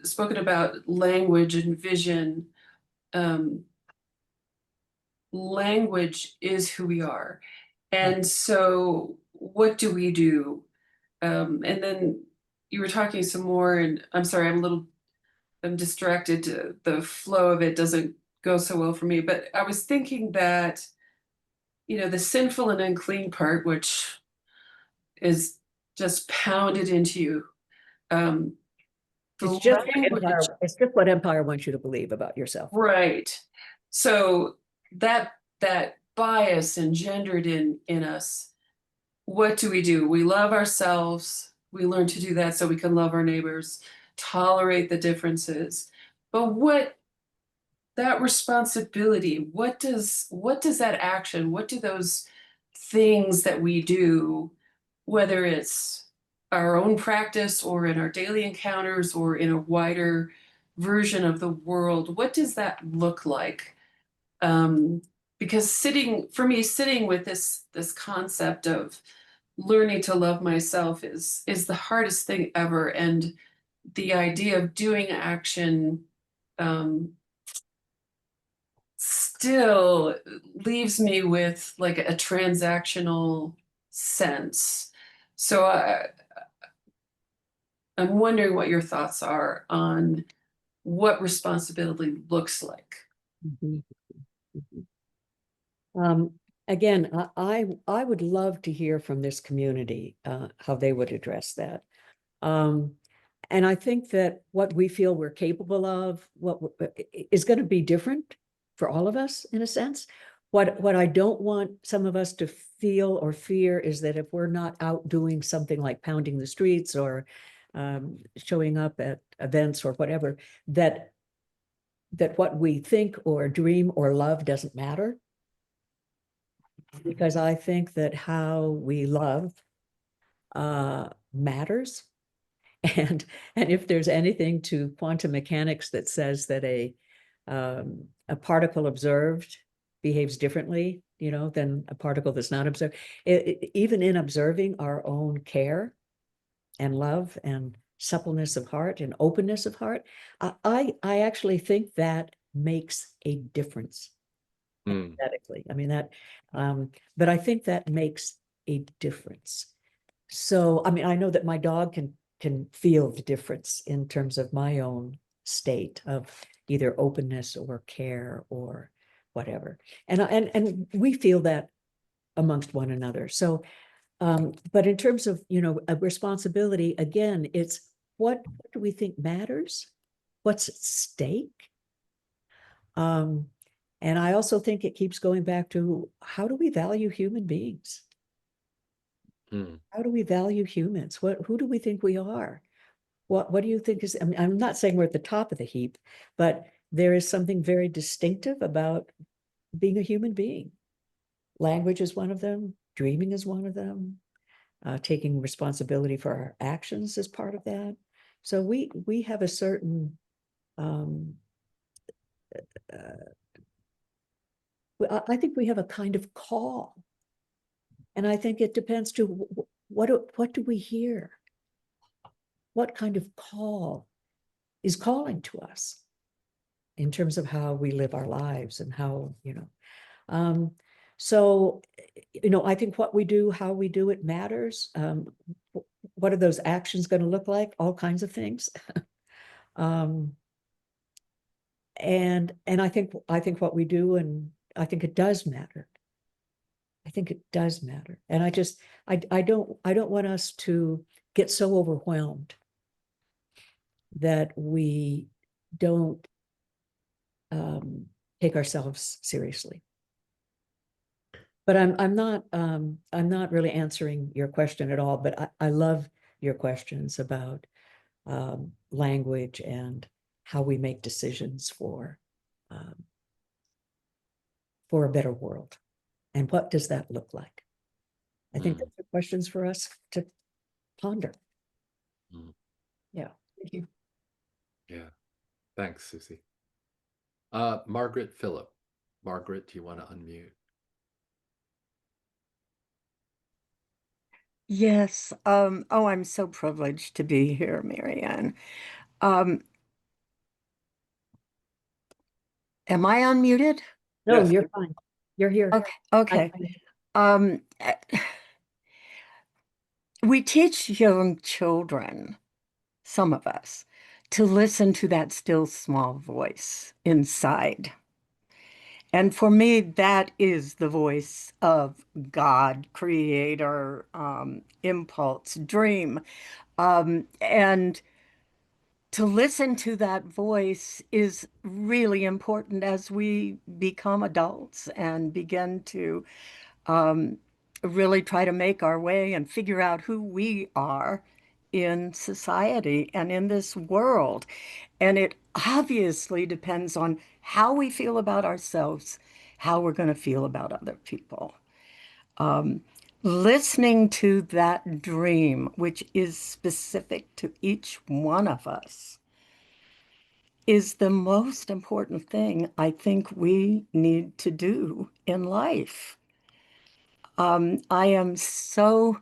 spoken about language and vision. Language is who we are, and so what do we do? And then you were talking some more, and I'm sorry, I'm distracted. The flow of it doesn't go so well for me, but I was thinking that, the sinful and unclean part, which is just pounded into you. It's just language, what Empire wants you to believe about yourself. right? So that bias engendered in us. What do? We love ourselves. We learn to do that so we can love our neighbors, tolerate the differences. But that responsibility, what does that action, what do those things that we do, whether it's our own practice or in our daily encounters or in a wider version of the world, what does that look like? Because sitting with this concept of learning to love myself is the hardest thing ever, and the idea of doing action still leaves me with like a transactional sense. So I'm wondering what your thoughts are on what responsibility looks like. Mhm. Again, I would love to hear from this community how they would address that. And I think that what we feel we're capable of, is going to be different for all of us in a sense. What I don't want some of us to feel or fear is that if we're not out doing something like pounding the streets or showing up at events or whatever, that what we think or dream or love doesn't matter. Because I think that how we love matters. And if there's anything to quantum mechanics that says that a particle observed behaves differently, than a particle that's not observed, even in observing our own care and love and suppleness of heart and openness of heart, I actually think that makes a difference. Empathetically. I mean that, but I think that makes a difference. So, I mean, I know that my dog can feel the difference in terms of my own state of either openness or care or whatever. And we feel that amongst one another. So, but in terms of, a responsibility, again, it's what do we think matters? What's at stake? And I also think it keeps going back to, how do we value human beings? How do we value humans? Who do we think we are? What do you think is, I mean, I'm not saying we're at the top of the heap, but there is something very distinctive about being a human being. Language is one of them. Dreaming is one of them. taking responsibility for our actions as part of that. So we have a certain I think we have a kind of call, and I think it depends to what do we hear? What kind of call is calling to us in terms of how we live our lives and how, so, I think what we do, how we do it matters. What are those actions going to look like? All kinds of things. And I think what we do, and I think it does matter. I think it does matter. And I don't want us to get so overwhelmed that we don't take ourselves seriously. But I'm not really answering your question at all, but I love your questions about language and how we make decisions for a better world. And what does that look like? I think those are questions for us to ponder. Yeah. Thank you. Yeah. Thanks, Susie. Margaret Phillip. Margaret, do you want to unmute? Yes. Oh, I'm so privileged to be here, Marianne. Am I unmuted? No, Yes. you're fine. You're here. Okay. We teach young children, some of us, to listen to that still small voice inside. And for me, that is the voice of God, creator, impulse, dream. And to listen to that voice is really important as we become adults and begin to really try to make our way and figure out who we are in society and in this world. And it obviously depends on how we feel about ourselves, how we're going to feel about other people. Listening to that dream, which is specific to each one of us, is the most important thing I think we need to do in life. I am so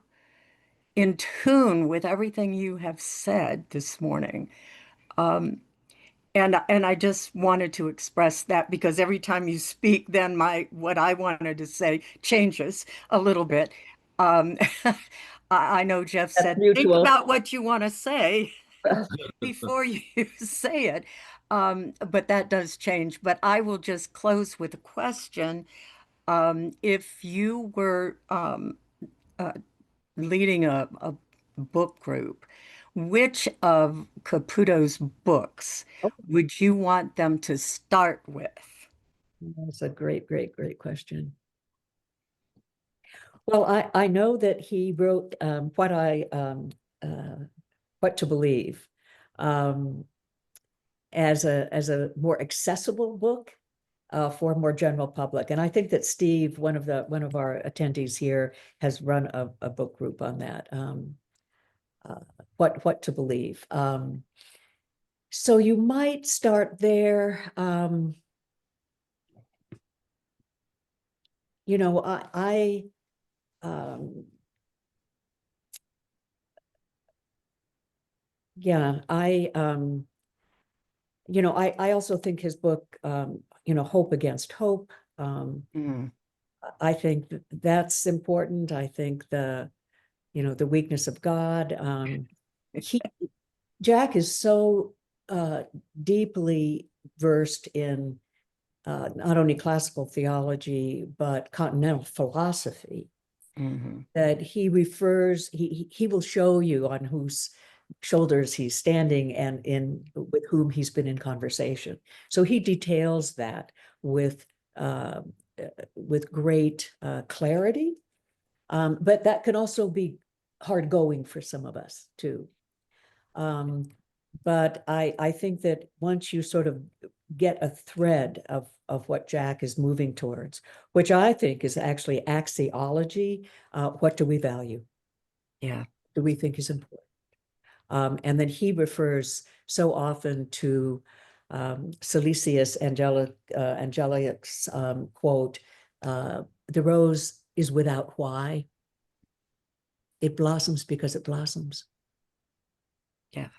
in tune with everything you have said this morning. And I just wanted to express that because every time you speak, then what I wanted to say changes a little bit. I know Jeff said, think about what you want to say before you say it. But that does change. But I will just close with a question. If you were leading a book group, which of Caputo's books would you want them to start with? That's a great question. Well, I know that he wrote What to Believe as a more accessible book for a more general public. And I think that Steve, one of our attendees here, has run a book group on that. What to Believe. So you might start there. I also think his book, Hope Against Hope. I think that's important. I think the weakness of God. Jack is so deeply versed in not only classical theology, but continental philosophy, that he will show you on whose shoulders he's standing and with whom he's been in conversation. So he details that with great clarity, but that can also be hard going for some of us too. But I think that once you sort of get a thread of what Jack is moving towards, which I think is actually axiology, what do we value Yeah. do we think is important? And then he refers so often to Silesius Angelic's quote, the rose is without why. It blossoms because it blossoms. Yeah.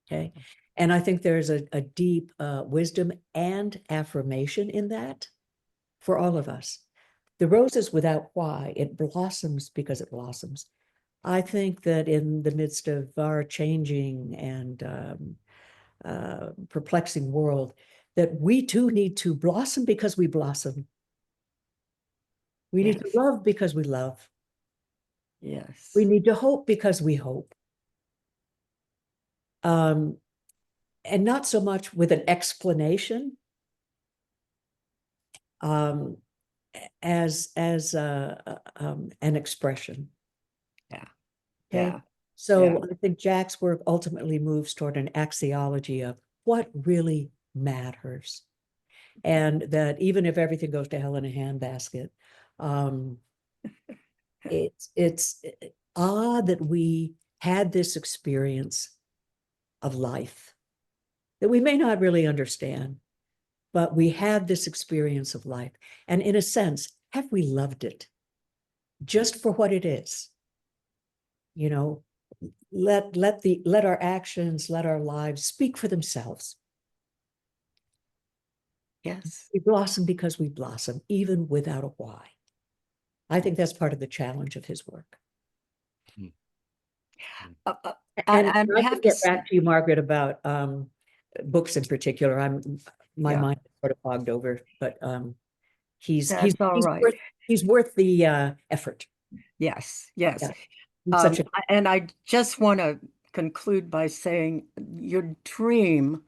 Okay. And I think there's a deep wisdom and affirmation in that for all of us. The rose is without why. It blossoms because it blossoms. I think that in the midst of our changing and perplexing world, that we too need to blossom because we blossom. We need to Yes. love because we love. Yes. We need to hope because we hope. And not so much with an explanation as an expression. Yeah. Okay. Yeah. So Yeah. I think Jack's work ultimately moves toward an axiology of what really matters. And that even if everything goes to hell in a handbasket, it's odd that we had this experience of life that we may not really understand, but we had this experience of life. And in a sense, have we loved it just for what it is? You know, let our actions, let our lives speak for themselves. Yes. We blossom because we blossom, even without a why. I think that's part of the challenge of his work. And And I I have have to get say, back to you, Margaret, about books in particular. My Yeah. mind is sort of fogged over, but he's That's all right. worth the effort. Yes. Yes. Yeah. He's such a And I just want to conclude by saying your dream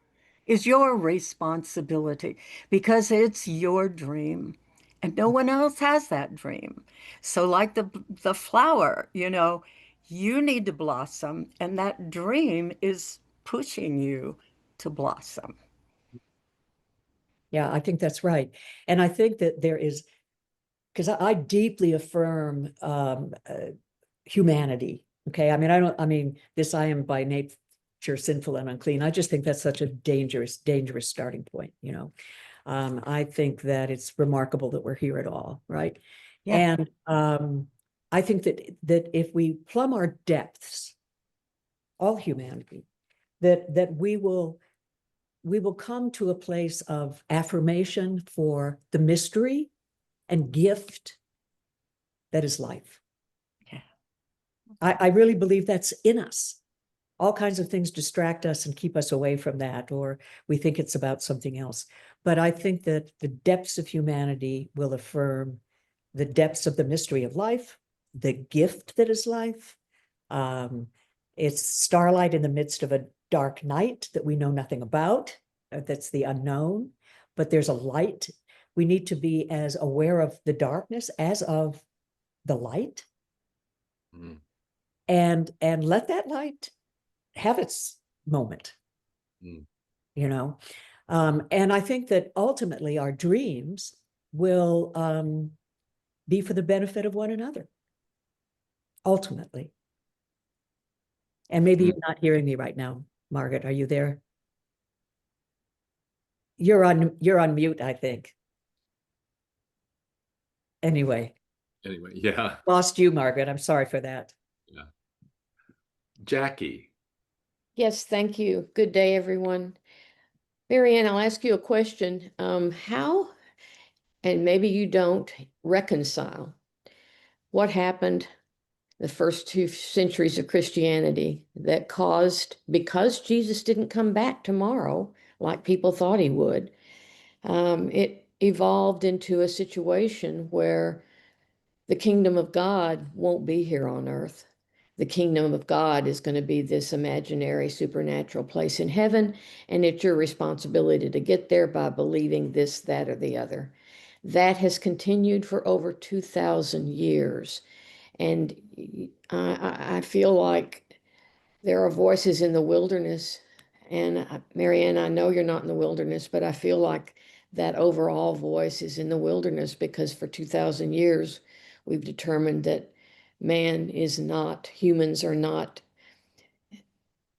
is your responsibility because it's your dream and no one else has that dream. So like the flower, you need to blossom and that dream is pushing you to blossom. Yeah, I think that's right. And I think that there is, because I deeply affirm humanity. Okay. I mean, I am by nature sinful and unclean. I just think that's such a dangerous starting point, I think that it's remarkable that we're here at all, right? Yeah. And I think that if we plumb our depths, all humanity, that we will come to a place of affirmation for the mystery and gift that is life. Yeah. I really believe that's in us. All kinds of things distract us and keep us away from that, or we think it's about something else. But I think that the depths of humanity will affirm the depths of the mystery of life, the gift that is life. It's starlight in the midst of a dark night that we know nothing about. That's the unknown, but there's a light. We need to be as aware of the darkness as of the light. Mm. And let that light have its moment. Mm. And I think that ultimately our dreams will be for the benefit of one another, ultimately. And maybe you're not hearing me right now, Margaret. Are you there? You're on mute, I think. Anyway, Yeah. lost you, Margaret. I'm sorry for that. Yeah. Jackie. Yes, thank you. Good day, everyone. Marianne, I'll ask you a question. How, and maybe you don't, reconcile what happened the first 2 centuries of Christianity that caused, because Jesus didn't come back tomorrow like people thought he would, it evolved into a situation where the kingdom of God won't be here on earth. The kingdom of God is going to be this imaginary supernatural place in heaven, and it's your responsibility to get there by believing this, that, or the other. That has continued for over 2,000 years. And I feel like there are voices in the wilderness. And Marianne, I know you're not in the wilderness, but I feel like that overall voice is in the wilderness because for 2,000 years, we've determined that humans are not,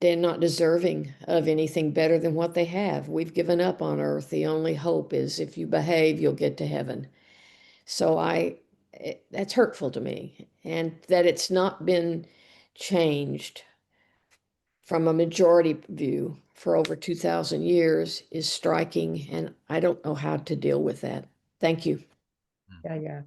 they're not deserving of anything better than what they have. We've given up on earth. The only hope is if you behave, you'll get to heaven. So that's hurtful to me. And that it's not been changed from a majority view for over 2,000 years is striking. And I don't know how to deal with that. Thank you. Yeah.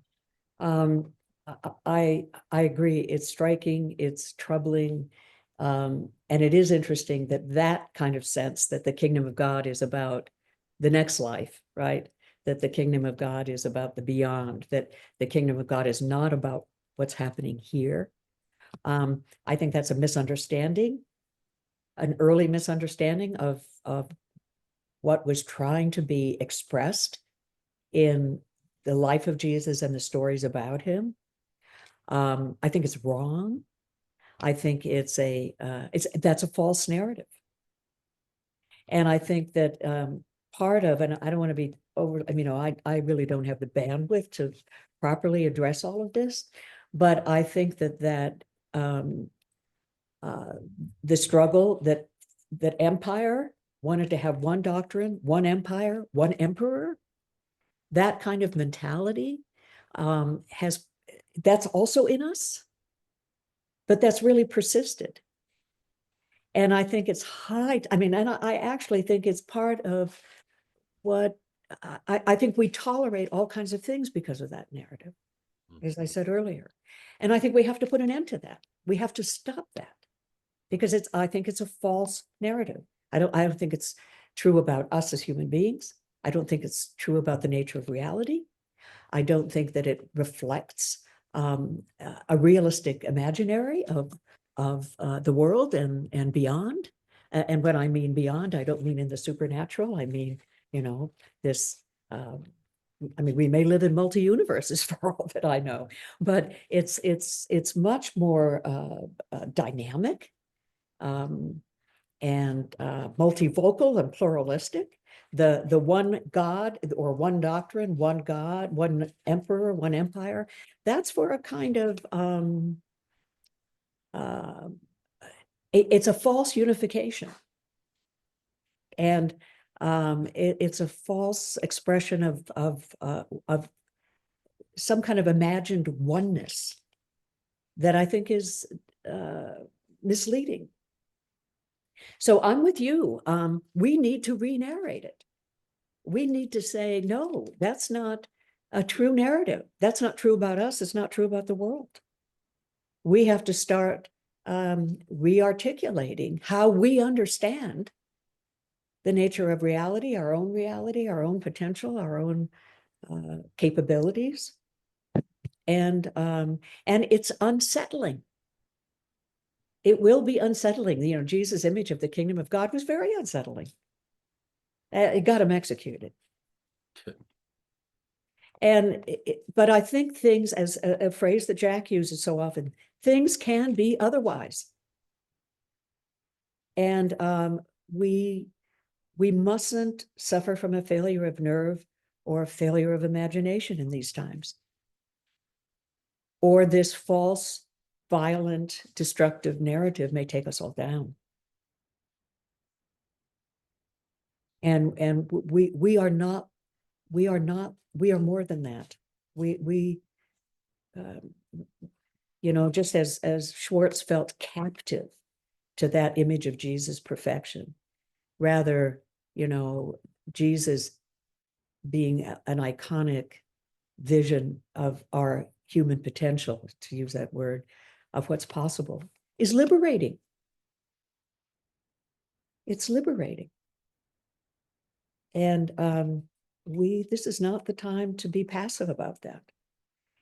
I agree. It's striking, it's troubling. And it is interesting that kind of sense that the kingdom of God is about the next life, right? That the kingdom of God is about the beyond, that the kingdom of God is not about what's happening here. I think that's a misunderstanding, an early misunderstanding of what was trying to be expressed in the life of Jesus and the stories about him. I think it's wrong. I think that's a false narrative. And I think that part of, and I don't want to be over, I really don't have the bandwidth to properly address all of this, but I think that the struggle that empire wanted to have one doctrine, one empire, one emperor, that kind of mentality that's also in us, but that's really persisted. And I think it's and I actually think it's part of what I think we tolerate all kinds of things because of that narrative, as I said earlier. And I think we have to put an end to that. We have to stop that because I think it's a false narrative. I don't think it's true about us as human beings. I don't think it's true about the nature of reality. I don't think that it reflects a realistic imaginary of the world and beyond. And when I mean beyond, I don't mean in the supernatural. I mean, this, we may live in multi-universes for all that I know, but it's much more dynamic and multivocal and pluralistic. The one God or one doctrine, one God, one emperor, one empire, that's for a kind of it's a false unification. And it's a false expression of some kind of imagined oneness that I think is misleading. So I'm with you. We need to re-narrate it. We need to say, no, that's not a true narrative. That's not true about us. It's not true about the world. We have to start re-articulating how we understand the nature of reality, our own potential, our own capabilities. And it's unsettling. It will be unsettling. Jesus' image of the kingdom of God was very unsettling. It got him executed. But I think things, as a phrase that Jack uses so often, things can be otherwise. And we mustn't suffer from a failure of nerve or a failure of imagination in these times. Or this false, violent, destructive narrative may take us all down. And we are more than that. Just as Schwarz felt captive to that image of Jesus' perfection, rather, Jesus being an iconic vision of our human potential, to use that word, of what's possible, is liberating. It's liberating. And this is not the time to be passive about that.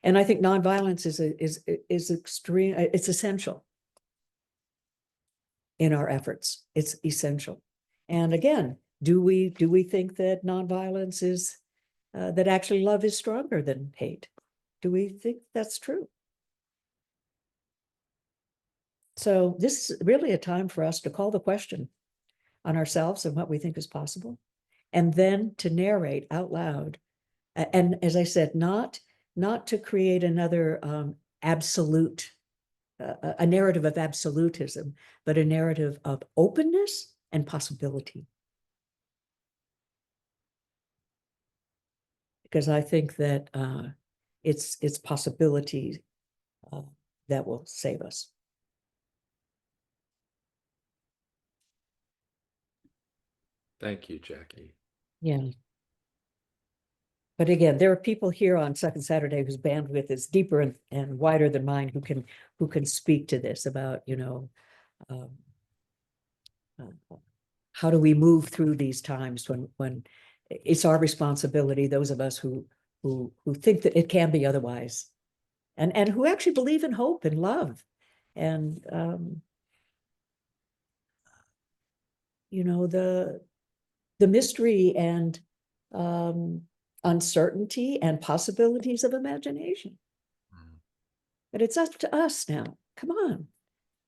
And I think nonviolence is extreme. It's essential in our efforts. It's essential. And again, do we think that nonviolence is that actually love is stronger than hate? Do we think that's true? So this is really a time for us to call the question on ourselves and what we think is possible, and then to narrate out loud. And as I said, not to create another absolute a narrative of absolutism, but a narrative of openness and possibility. Because I think that it's possibility that will save us. Thank you, Jackie. Yeah. But again, there are people here on Second Saturday whose bandwidth is deeper and wider than mine who can speak to this about, you know, how do we move through these times when it's our responsibility, those of us who think that it can be otherwise, and who actually believe in hope and love, and you know, the mystery and uncertainty and possibilities of imagination. But it's up to us now. Come on.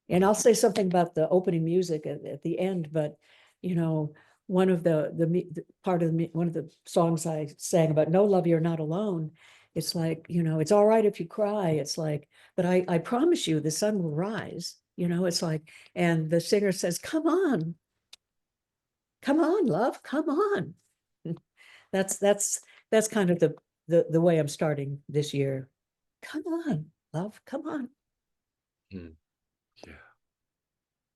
And I'll say something about the opening music at the end, but you know, one of the part of one of the songs I sang about no love, you're not alone. It's like, you know, it's all right if you cry. It's like, but I promise you the sun will rise. You know, it's like, and the singer says, come on, love, come on. That's kind of the way I'm starting this year. Come on, love, come on. Yeah.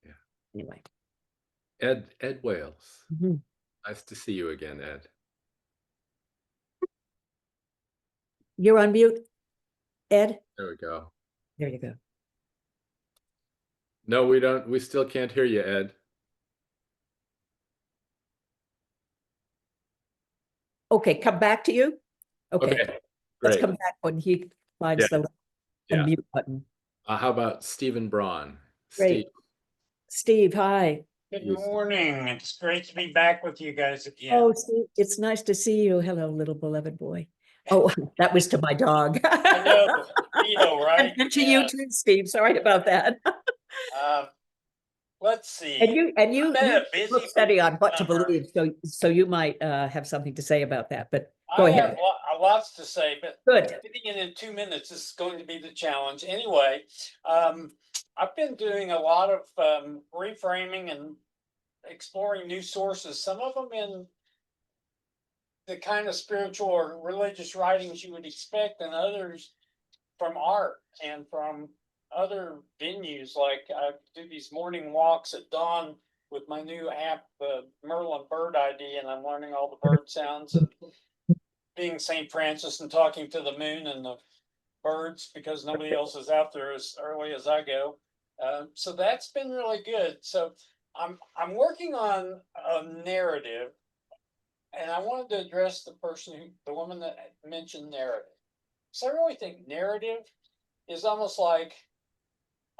Yeah. Anyway. Ed Wales. Mhm. Nice to see you again, Ed. You're on mute, Ed. There we go. There you go. No, we don't. We still can't hear you, Ed. Okay, come back to you. Okay, Okay, let's great. come back when he finds the Yeah. unmute button. How about Stephen Braun? Great. Steve, hi. Good morning. It's great to be back with you guys again. Oh, Steve, it's nice to see you. Hello, little beloved boy. Oh, that was to my dog. I know, Theo, right? And to you too, Steve. Sorry about that. Let's see. And you been a busy look steady on what to summer. believe, so you might have something to say about that. But go I ahead. have lots to say, but Good. fitting it in 2 minutes is going to be the challenge. Anyway, I've been doing a lot of reframing and exploring new sources, some of them in the kind of spiritual or religious writings you would expect, and others from art and from other venues. Like I do these morning walks at dawn with my new app, Merlin Bird ID, and I'm learning all the bird sounds and being St. Francis and talking to the moon and the birds because nobody else is out there as early as I go. So that's been really good. So I'm working on a narrative, and I wanted to address the woman that mentioned narrative. So I really think narrative is almost like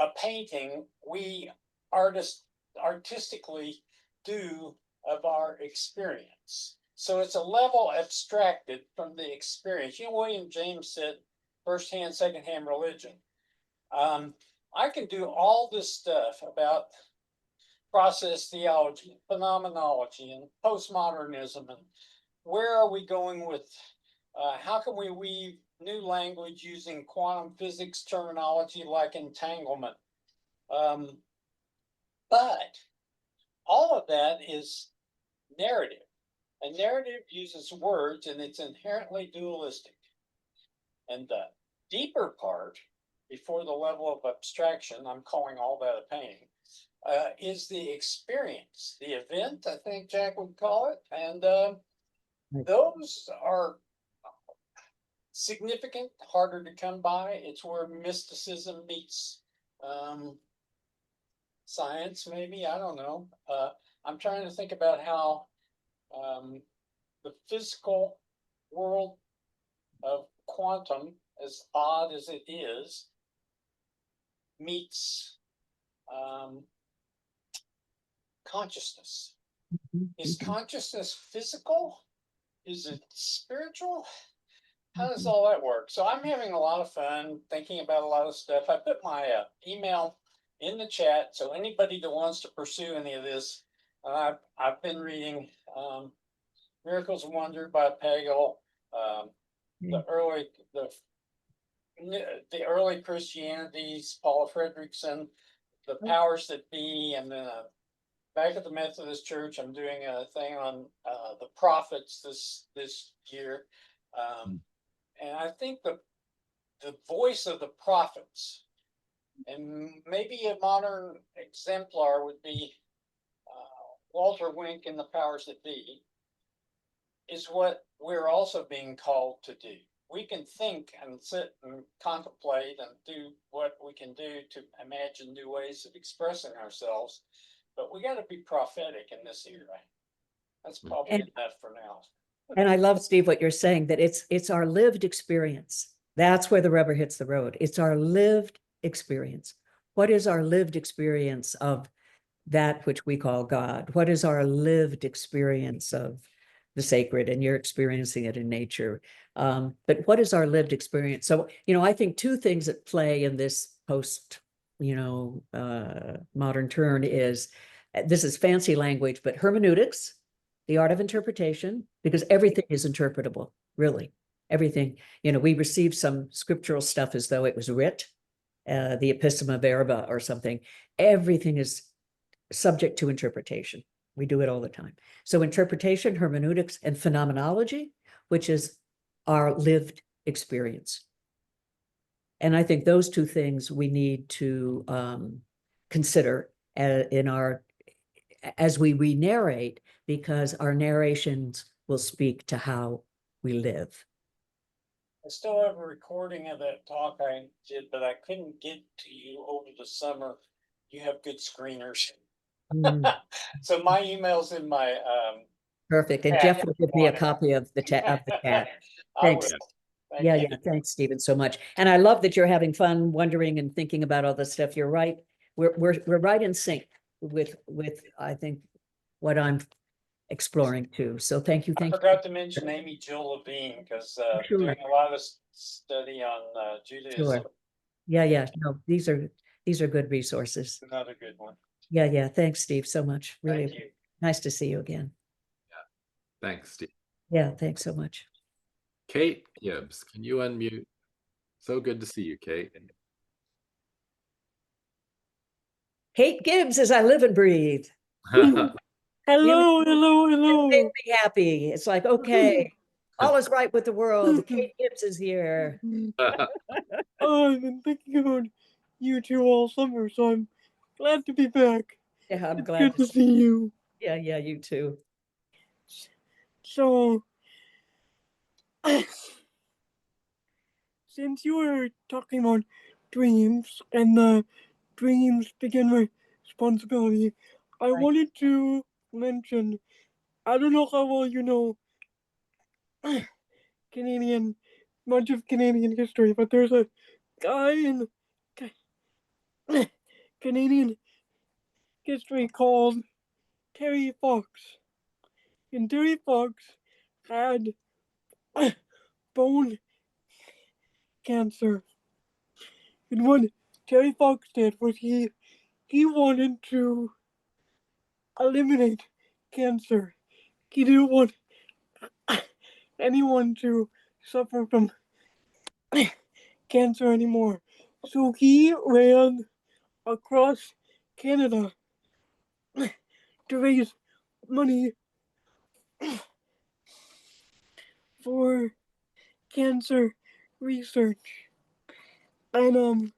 a painting we artistically do of our experience. So it's a level abstracted from the experience. You know, William James said, firsthand, secondhand religion. I can do all this stuff about process theology, phenomenology, and postmodernism, and where are we going with, how can we weave new language using quantum physics terminology like entanglement? But all of that is narrative. A narrative uses words, and it's inherently dualistic. And the deeper part, before the level of abstraction, I'm calling all that a painting, is the experience, the event, I think Jack would call it. And those are significant, harder to come by. It's where mysticism meets science, maybe. I don't know. I'm trying to think about how the physical world of quantum, as odd as it is, meets consciousness. Is consciousness physical? Is it spiritual? How does all that work? So I'm having a lot of fun thinking about a lot of stuff. I put my email in the chat, so anybody that wants to pursue any of this, I've been reading Miracles of Wonder by Pagel, the the early Christianities, Paul Frederickson, the powers that be, and then back at the Methodist Church, I'm doing a thing on the prophets this year, and I think the voice of the prophets, and maybe a modern exemplar would be Walter Wink and the powers that be, is what we're also being called to do. We can think and sit and contemplate and do what we can do to imagine new ways of expressing ourselves, but we got to be prophetic in this era. That's probably enough for now. And I love, Steve, what you're saying, that it's our lived experience. That's where the rubber hits the road. It's our lived experience. What is our lived experience of that which we call God? What is our lived experience of the sacred? And you're experiencing it in nature. But what is our lived experience? So, I think two things at play in this post, modern turn is, this is fancy language, but hermeneutics, the art of interpretation, because everything is interpretable, really. Everything, we receive some scriptural stuff as though it was writ, the epistema verba or something. Everything is subject to interpretation. We do it all the time. So interpretation, hermeneutics, and phenomenology, which is our lived experience. And I think those two things we need to consider as we re-narrate, because our narrations will speak to how we live. I still have a recording of that talk I did, but I couldn't get to you over the summer. You have good screeners. So my email's in my Perfect. And chat Jeff if will you give me a want it. copy of the chat. I Thanks. will. Thank Yeah, you. yeah. Thanks, Stephen, so much. And I love that you're having fun wondering and thinking about all this stuff. You're right. We're right in sync with I think what I'm exploring too. So thank you. I Thank you. forgot to mention Amy Jill Levine, because Sure. doing a lot of study on Judaism. Sure. Yeah. No, these are good resources. Another good one. Yeah. Thanks, Steve, so much. Really Thank you. nice to see you again. Thanks, Steve. Yeah, thanks so much. Kate Gibbs, can you unmute? So good to see you, Kate. Kate Gibbs, as I live and breathe. Hello. Make me happy. It's like, okay, all is right with the world. Kate Gibbs is here. I've been thinking about you two all summer, so I'm glad to be back. Yeah, I'm It's glad good to see you. Yeah, you too. So, since you were talking about dreams and the dreams begin responsibility, I wanted to mention, I don't know how well you know much of Canadian history, but there's a guy in Canadian history called Terry Fox. And Terry Fox had bone cancer. And what Terry Fox did was he wanted to eliminate cancer. He didn't want anyone to suffer from cancer anymore. So he ran across Canada to raise money for cancer research. And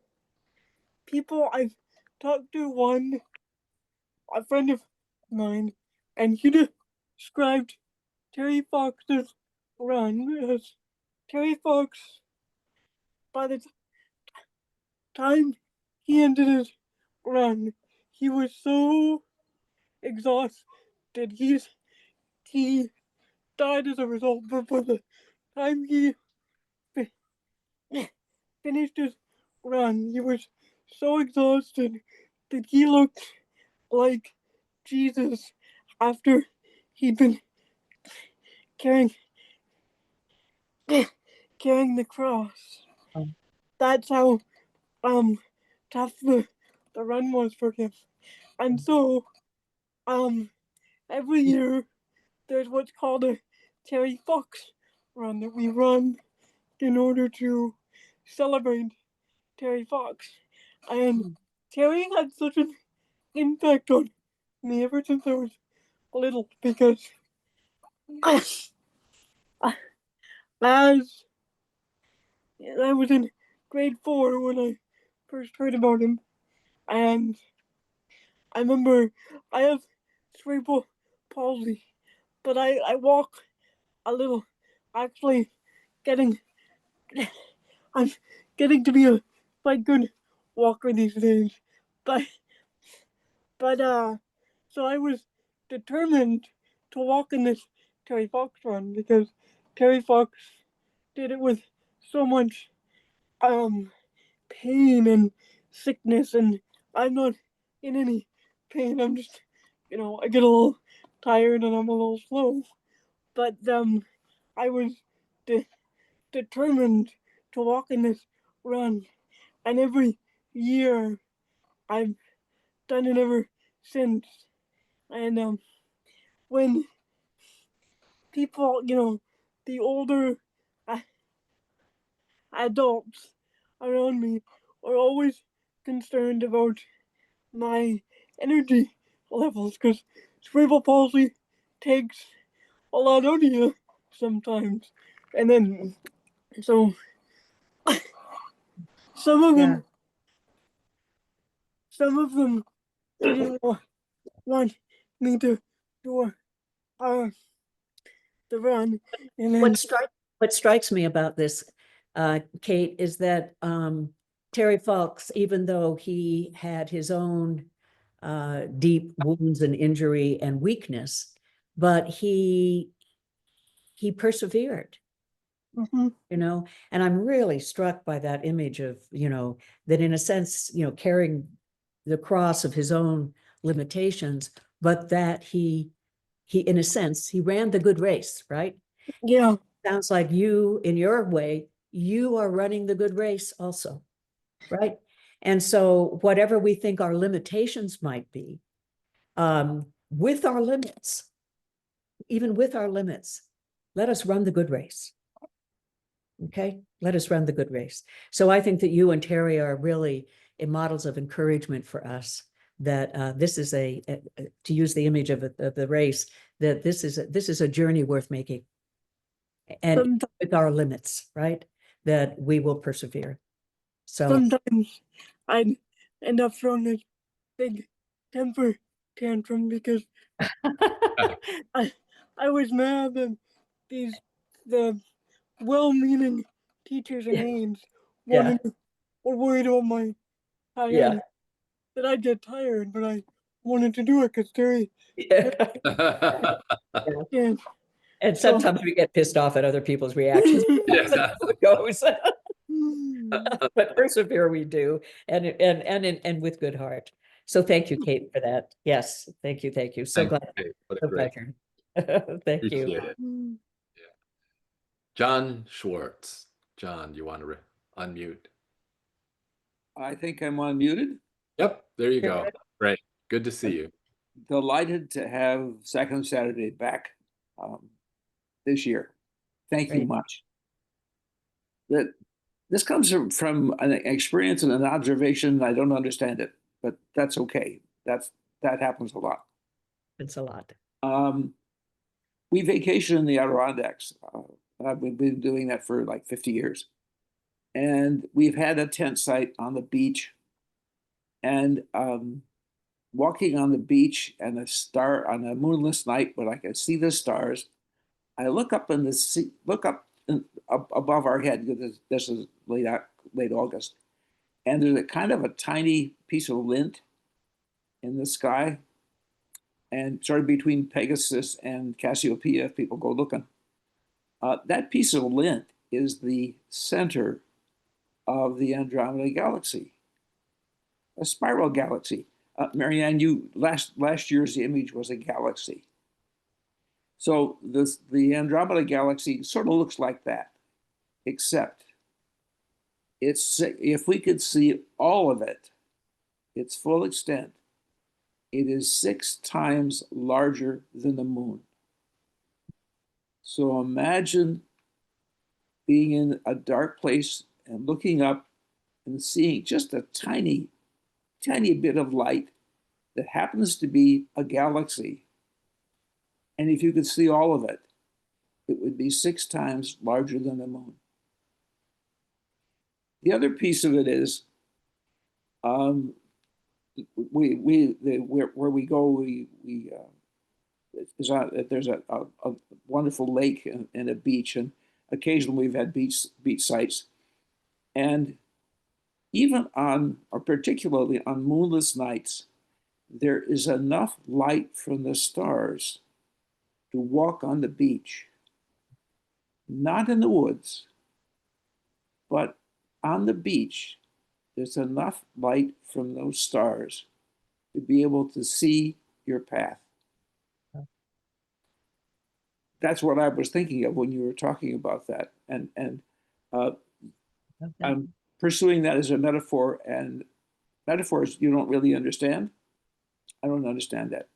people I've talked to, a friend of mine, and he described Terry Fox's run as Terry Fox, by the time he ended his run, he was so exhausted. He died as a result, but by the time he finished his run, he was so exhausted that he looked like Jesus after he'd been carrying the cross. That's how tough the run was for him. And so every year there's what's called a Terry Fox run that we run in order to celebrate Terry Fox. And Terry had such an impact on me ever since I was little, because as I was in grade 4 when I first heard about him, and I remember I have cerebral palsy, but I walk a little. Actually, getting I'm getting to be a quite good walker these days, but so I was determined to walk in this Terry Fox run, because Terry Fox did it with so much pain and sickness, and I'm not in any pain. I'm just, I get a little tired and I'm a little slow. But I was determined to walk in this run, and every year I've done it ever since. And when people, the older adults around me are always concerned about my energy levels, because cerebral palsy takes a lot out of you sometimes. And then, so some of Yeah. them, some of them didn't want me to do the run. And then, What strikes me about this, Kate, is that Terry Fox, even though he had his own deep wounds and injury and weakness, but he persevered, mhm, and I'm really struck by that image of, that in a sense, carrying the cross of his own limitations, but that he, in a sense, he ran the good race, right? yeah, Sounds like you, in your way, you are running the good race also, right? And so whatever we think our limitations might be, with our limits, even with our limits, let us run the good race. Okay, let us run the good race. So I think that you and Terry are really models of encouragement for us, that this is to use the image of the race, that this is a journey worth making. And sometimes, with our limits, right, that we will persevere. So sometimes I'd end up throwing this big temper tantrum, because I was mad that the well-meaning teachers and aides yeah, were worried about my high yeah, end, that I'd get tired, but I wanted to do it because Terry yeah. can. And So sometimes we get pissed off at other people's reactions. That's Yeah. how it goes. But persevere we do, and with good heart. So thank you, Kate, for that. Yes, thank you. So Thank you, glad, Kate. What a so great, pleasure. Thank you. appreciate it. John Schwartz. John, you want to unmute? I think I'm unmuted. Yep, there you You're go. good. Great. Good to see you. Delighted to have Second Saturday back this year. Thank you Great. much. This comes from an experience and an observation. I don't understand it, but that's okay. That happens a lot. It's a lot. We vacation in the Adirondacks. I've been doing that for like 50 years. And we've had a tent site on the beach. And walking on the beach and a star on a moonless night when I can see the stars, I look up in the sea, up above our head, because this is late August, and there's a kind of a tiny piece of lint in the sky, and sort of between Pegasus and Cassiopeia, if people go looking. That piece of lint is the center of the Andromeda Galaxy, a spiral galaxy. Marianne, last year's image was a galaxy. So the Andromeda Galaxy sort of looks like that, except if we could see all of it, its full extent, it is 6 times larger than the moon. So imagine being in a dark place and looking up and seeing just a tiny, tiny bit of light that happens to be a galaxy. And if you could see all of it, it would be 6 times larger than the moon. The other piece of it is, where we go, there's a wonderful lake and a beach, and occasionally we've had beach sites. And even on, or particularly on moonless nights, there is enough light from the stars to walk on the beach, not in the woods, but on the beach. There's enough light from those stars to be able to see your path. That's what I was thinking of when you were talking about that. And I'm pursuing that as a metaphor, and metaphors you don't really understand. I don't understand that.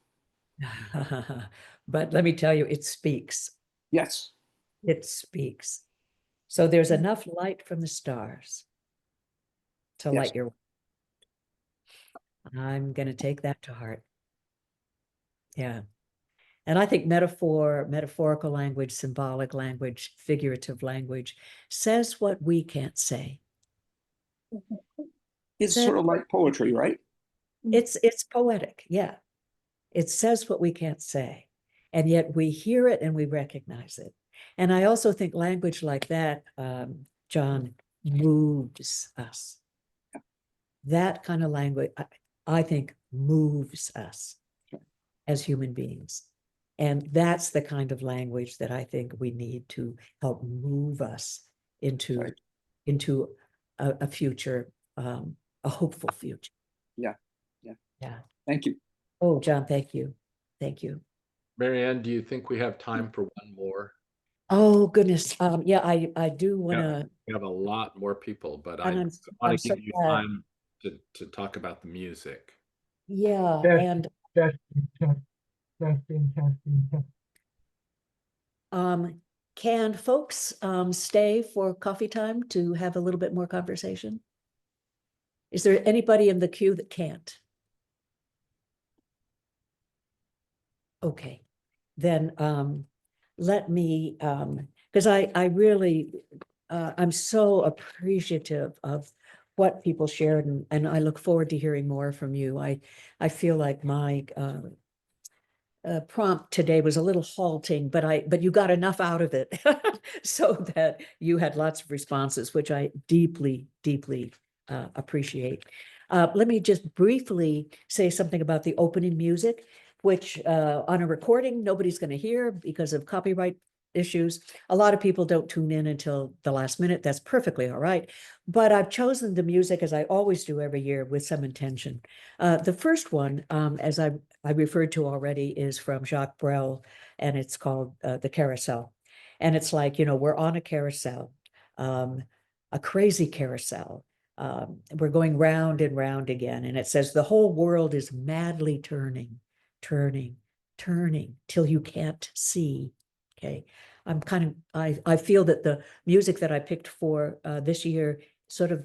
But let me tell you, it speaks. Yes. It speaks. So there's enough light from the stars to light your way. I'm going to take that to heart. Yeah. And I think metaphorical language, symbolic language, figurative language says what we can't say. It's sort of like poetry, right? It's poetic, yeah. It says what we can't say, and yet we hear it and we recognize it. And I also think language like that, John, moves us. That kind of language, I think, moves us as human beings. And that's the kind of language that I think we need to help move us into a future, a hopeful future. Yeah. Thank you. Oh, John, thank you. Thank you. Marianne, do you think we have time for one more? Oh, goodness. Yeah, I do want to. We have a lot more people, but I And want I'm to so give you glad. time to talk about the music. Yeah, and can folks stay for coffee time to have a little bit more conversation? Is there anybody in the queue that can't? Okay, then let me, because I really, I'm so appreciative of what people shared, and I look forward to hearing more from you. I feel like my prompt today was a little halting, but you got enough out of it so that you had lots of responses, which I deeply, deeply appreciate. Let me just briefly say something about the opening music, which on a recording, nobody's going to hear because of copyright issues. A lot of people don't tune in until the last minute. That's perfectly all right. But I've chosen the music, as I always do every year, with some intention. The first one, as I referred to already, is from Jacques Brel, and it's called The Carousel. And it's like, we're on a carousel, a crazy carousel. We're going round and round again. And it says, the whole world is madly turning, till you can't see. Okay. I feel that the music that I picked for this year sort of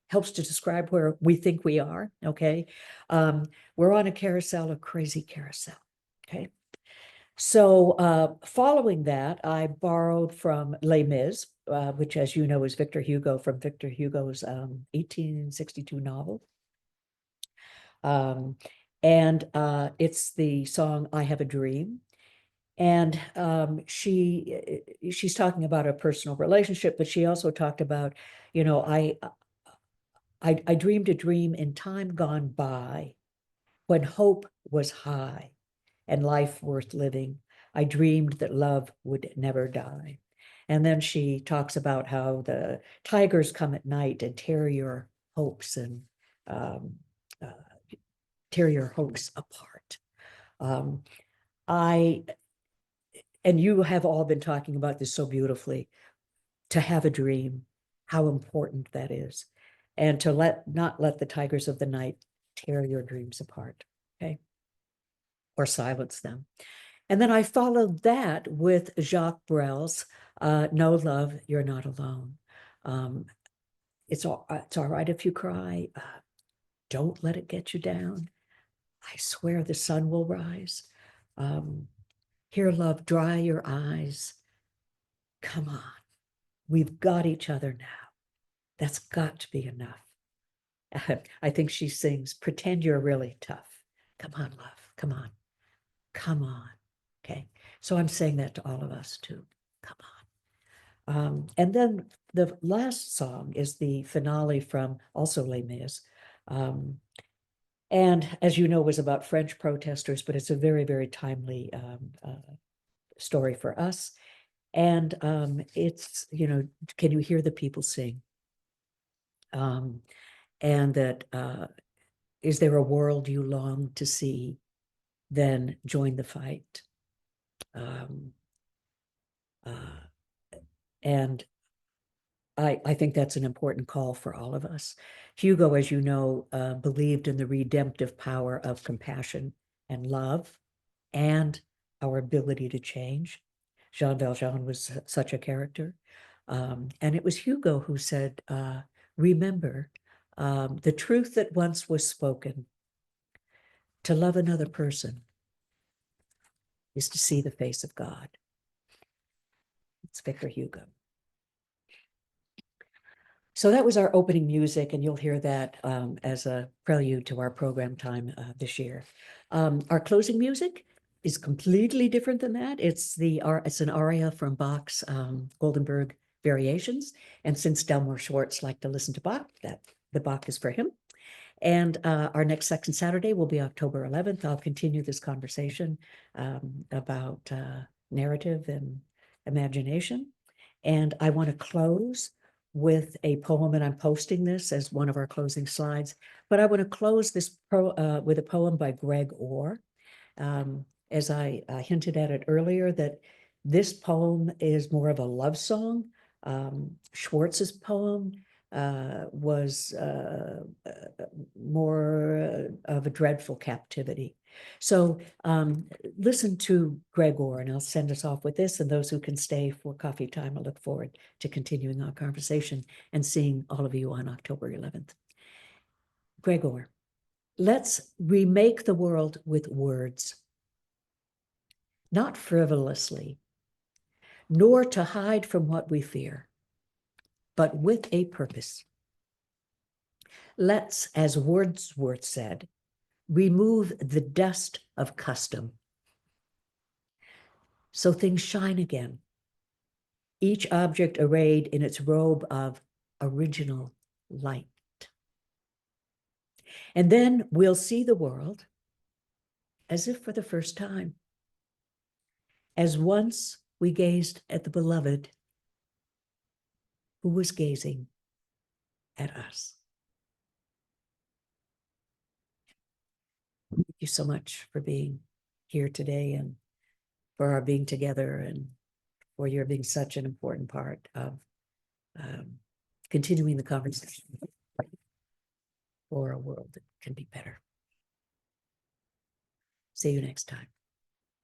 helps to describe where we think we are. Okay. We're on a carousel, a crazy carousel. Okay. So following that, I borrowed from Les Mis, which, as you know, is Victor Hugo, from Victor Hugo's 1862 novel. And it's the song I Have a Dream. And she's talking about a personal relationship, but she also talked about, I dreamed a dream in time gone by when hope was high and life worth living. I dreamed that love would never die. And then she talks about how the tigers come at night and tear your hopes and tear your hopes apart. And you have all been talking about this so beautifully, to have a dream, how important that is, and to not let the tigers of the night tear your dreams apart, okay, or silence them. And then I followed that with Jacques Brel's No Love, You're Not Alone. It's all right if you cry. Don't let it get you down. I swear the sun will rise. Here, love, dry your eyes. Come on. We've got each other now. That's got to be enough. I think she sings, pretend you're really tough. Come on, love. Come on. Come on. Okay. So I'm saying that to all of us too. Come on. And then the last song is the finale from also Les Mis. And as you know, was about French protesters, but it's a very, very timely story for us. And it's, can you hear the people sing? And that, is there a world you long to see? Then join the fight. And I think that's an important call for all of us. Hugo, as you know, believed in the redemptive power of compassion and love and our ability to change. Jean Valjean was such a character. And it was Hugo who said, remember, the truth that once was spoken, to love another person is to see the face of God. It's Victor Hugo. So that was our opening music, and you'll hear that as a prelude to our program time this year. Our closing music is completely different than that. It's an aria from Bach's Goldenberg Variations, and since Delmore Schwarz liked to listen to Bach, the Bach is for him. And our next second Saturday will be October 11th. I'll continue this conversation about narrative and imagination. And I want to close with a poem, and I'm posting this as one of our closing slides, but I want to close this with a poem by Greg Orr. As I hinted at it earlier, that this poem is more of a love song. Schwartz's poem was more of a dreadful captivity. So listen to Greg Orr, and I'll send us off with this, and those who can stay for coffee time, I look forward to continuing our conversation and seeing all of you on October 11th. Greg Orr, let's remake the world with words, not frivolously, nor to hide from what we fear, but with a purpose. Let's, as Wordsworth said, remove the dust of custom so things shine again, each object arrayed in its robe of original light. And then we'll see the world as if for the first time, as once we gazed at the beloved who was gazing at us. Thank you so much for being here today, and for our being together, and for your being such an important part of continuing the conversation for a world that can be better. See you next time.